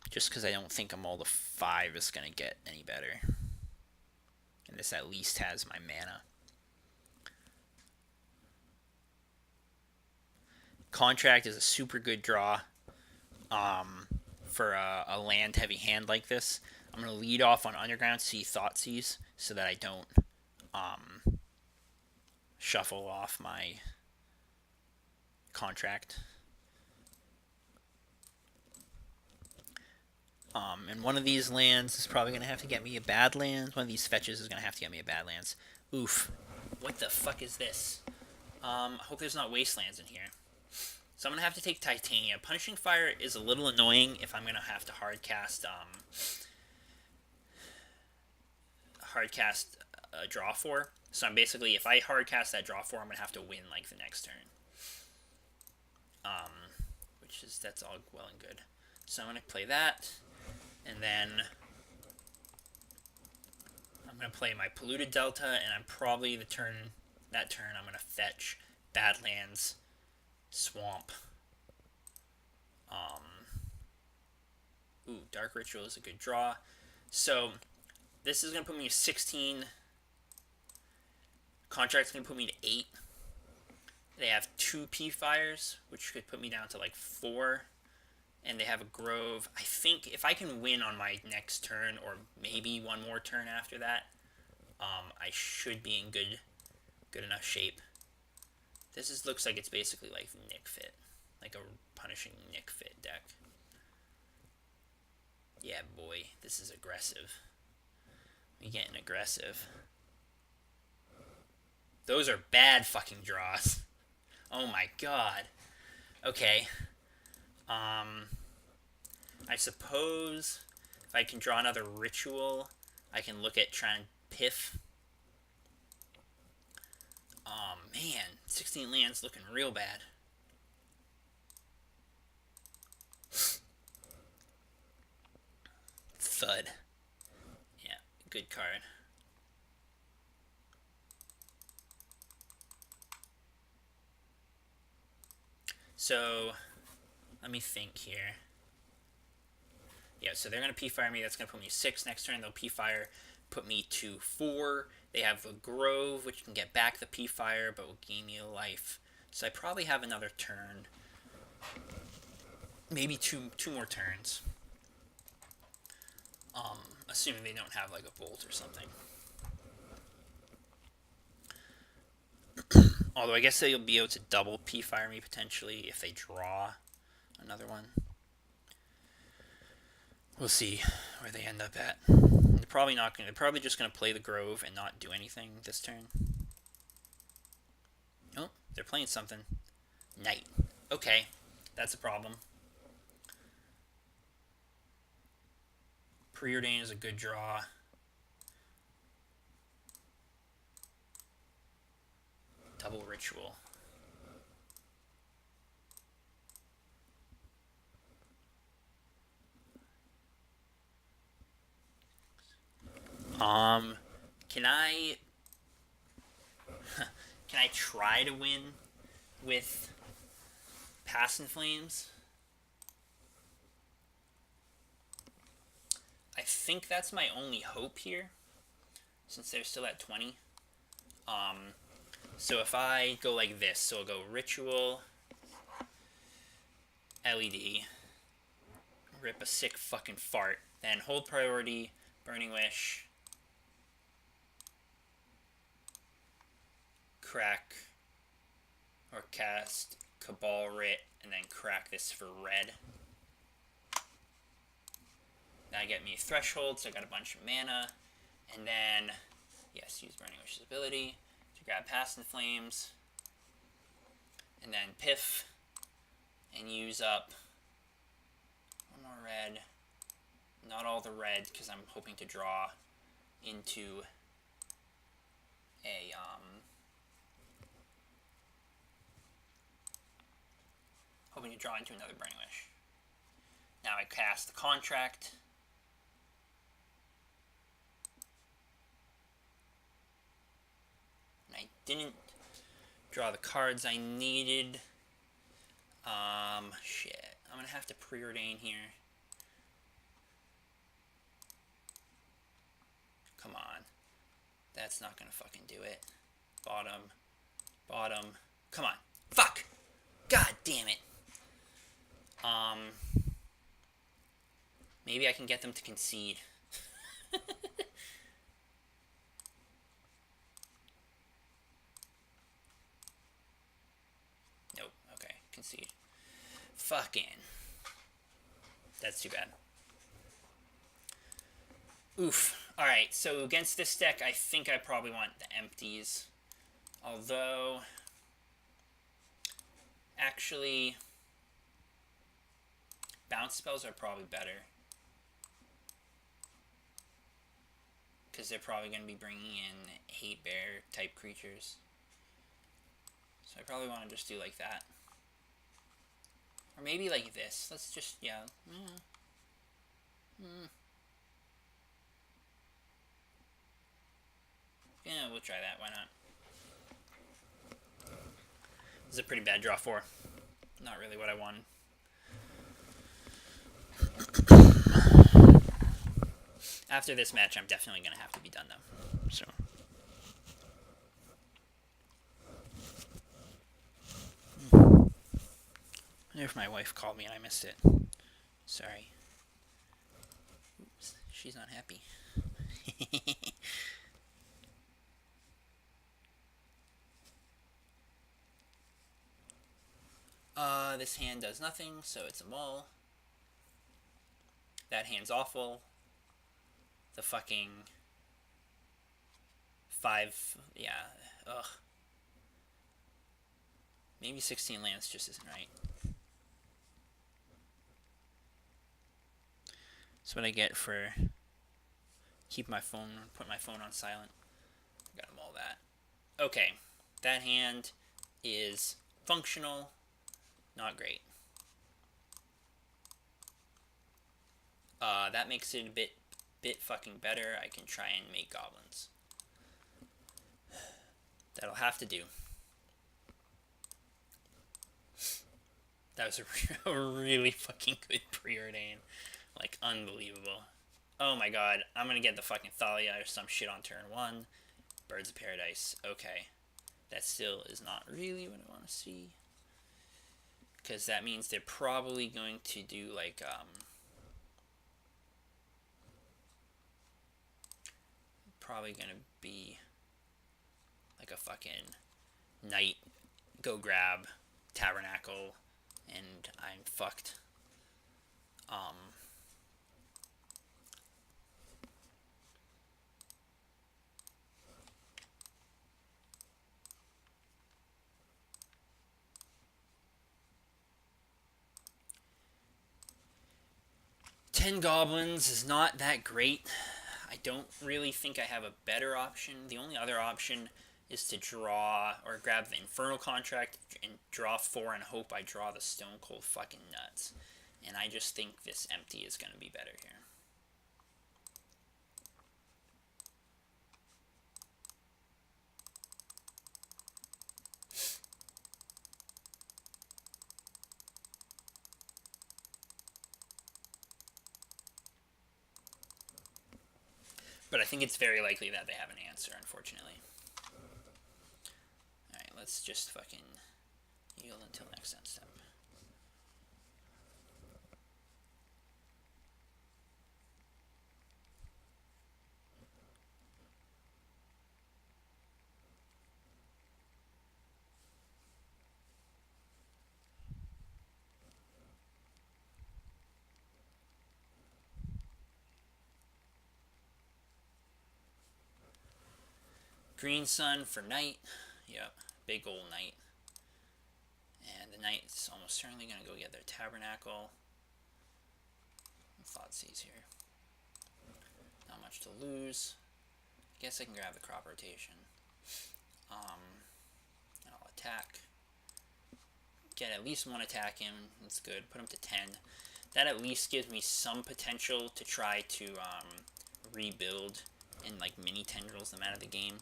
Just because I don't think a mull to 5 is gonna get any better. And this at least has my mana. Contract is a super good draw for a land-heavy hand like this. I'm going to lead off on Underground Sea Thoughtseize so that I don't shuffle off my contract. And one of these lands is probably going to have to get me a Badlands. One of these fetches is going to have to get me a Badlands. Oof. What the fuck is this? Hope there's not Wastelands in here. So I'm going to have to take Titania. Punishing Fire is a little annoying if I'm going to have to hardcast a draw 4. So I'm basically, if I hardcast that draw 4, I'm going to have to win the next turn. That's all well and good. So I'm going to play that. And then I'm going to play my Polluted Delta, and I'm probably that turn I'm going to fetch Badlands, Swamp. Dark Ritual is a good draw. So this is going to put me at 16. Contract's going to put me to 8. They have 2 P-Fires, which could put me down to like 4. And they have a Grove. I think if I can win on my next turn, or maybe one more turn after that, I should be in good enough shape. This looks like it's basically like Nick Fit. Like a punishing Nick Fit deck. Yeah, boy. This is aggressive. We getting aggressive. Those are bad fucking draws. Oh my god. Okay. I suppose if I can draw another Ritual, I can look at trying Piff. Oh man, 16 lands looking real bad. Thud. Yeah, good card. So, let me think here. Yeah, so they're going to P-Fire me. That's going to put me 6 next turn. They'll P-Fire, put me to 4. They have a Grove, which can get back the P-Fire, but will gain me a life. So I probably have another turn. Maybe two more turns. Assuming they don't have like a Bolt or something. Although I guess they'll be able to double P-Fire me potentially if they draw another one. We'll see where they end up at. They're probably not going. They're probably just going to play the Grove and not do anything this turn. Oh, they're playing something. Knight. Okay, that's a problem. Preordain is a good draw. Double Ritual. Can I try to win with Past in Flames? I think that's my only hope here, since they're still at 20. So if I go like this, so I'll go Ritual, LED, rip a sick fucking fart, then hold priority, Burning Wish, crack or cast Cabal Writ, and then crack this for red. Now get me Threshold, so I got a bunch of mana, and then, yes, use Burning Wish's ability to grab Past in Flames, and then Piff, and use up one more red. Not all the red, because I'm hoping to draw into a, hoping to draw into another Burning Wish. Now I cast the Contract. And I didn't draw the cards I needed. Shit. I'm gonna have to preordain here. Come on. That's not gonna fucking do it. Bottom. Bottom. Come on. Fuck! God damn it. Maybe I can get them to concede. Nope. Okay. Concede. Fucking. That's too bad. Oof. Alright, so against this deck, I think I probably want the empties. Although, actually, bounce spells are probably better. Because they're probably going to be bringing in Hate Bear type creatures. So I probably want to just do like that. Or maybe like this. Let's just, yeah. Yeah, we'll try that. Why not? This is a pretty bad draw 4. Not really what I wanted. After this match, I'm definitely going to have to be done, though. So. If my wife called me and I missed it. Sorry. Oops, she's not happy. This hand does nothing, so it's a mull. That hand's awful. The fucking 5, yeah, ugh. Maybe 16 lands just isn't right. That's what I get for putting my phone on silent. Got them all that. Okay, that hand is functional, not great. That makes it a bit fucking better. I can try and make goblins. That'll have to do. That was a really fucking good preordain. Like, unbelievable. Oh my god, I'm gonna get the fucking Thalia or some shit on turn 1. Birds of Paradise. Okay. That still is not really what I want to see. Because that means they're probably going to do, like, probably gonna be like a fucking knight, go grab Tabernacle, and I'm fucked. 10 goblins is not that great. I don't really think I have a better option. The only other option is to draw or grab the Infernal Contract and draw 4 and hope I draw the Stone Cold fucking Nuts. And I just think this empty is going to be better here. But I think it's very likely that they have an answer, unfortunately. Alright, let's just fucking yield until next end step. Green Sun for Knight. Yep, big old Knight. And the Knight's almost certainly going to go get their Tabernacle. Thoughtseize here. Not much to lose. Guess I can grab the Crop Rotation. And I'll attack. Get at least one attack in. That's good. Put him to 10. That at least gives me some potential to try to rebuild in like mini tendrils them out of the game.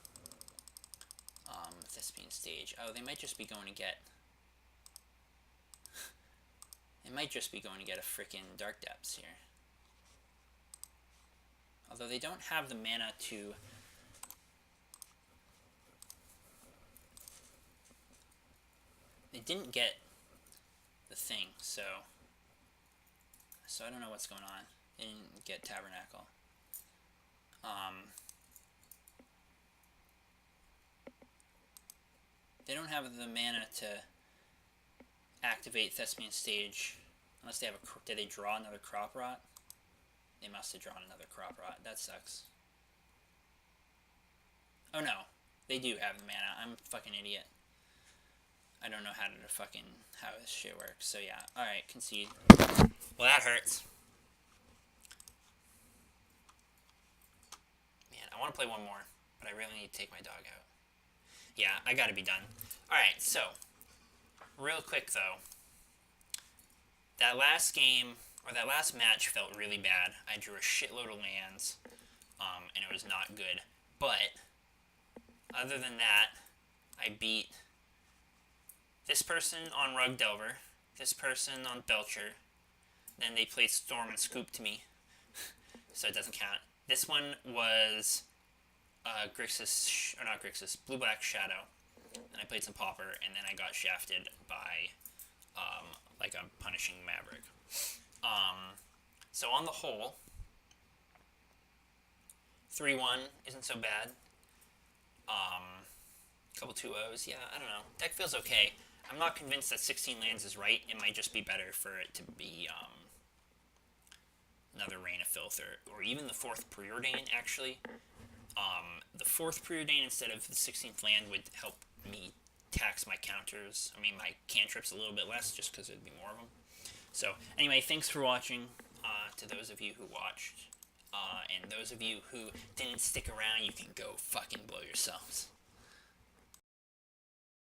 Thespian Stage. Oh, they might just be going to get... They might just be going to get a frickin' Dark Depths here. Although they don't have the mana to... They didn't get the thing, so I don't know what's going on. They didn't get Tabernacle. They don't have the mana to activate Thespian Stage unless they have a... Did they draw another Crop Rot? They must have drawn another Crop Rot. That sucks. Oh no, they do have the mana. I'm a fucking idiot. I don't know how this shit works. So yeah, alright, concede. Well, that hurts. Man, I want to play one more, but I really need to take my dog out. Yeah, I gotta be done. Alright, so, real quick though, that last game, or that last match felt really bad. I drew a shitload of lands, and it was not good. But, other than that, I beat this person on Rug Delver, this person on Belcher, then they played Storm and Scoop to me, so it doesn't count. This one was Grixis, or not Grixis, Blue-Black Shadow. Then I played some Pauper, and then I got shafted by like a So on the whole, 3-1 isn't so bad. Couple 2-0s, yeah, I don't know. Deck feels okay. I'm not convinced that 16 lands is right. It might just be better for it to be another Reign of Filth, or even the 4th Preordain, actually. The 4th Preordain instead of the 16th land would help me tax my counters. I mean, my cantrips a little bit less, just because it'd be more of them. So, anyway, thanks for watching, to those of you who watched. And those of you who didn't stick around, you can go fucking blow yourselves.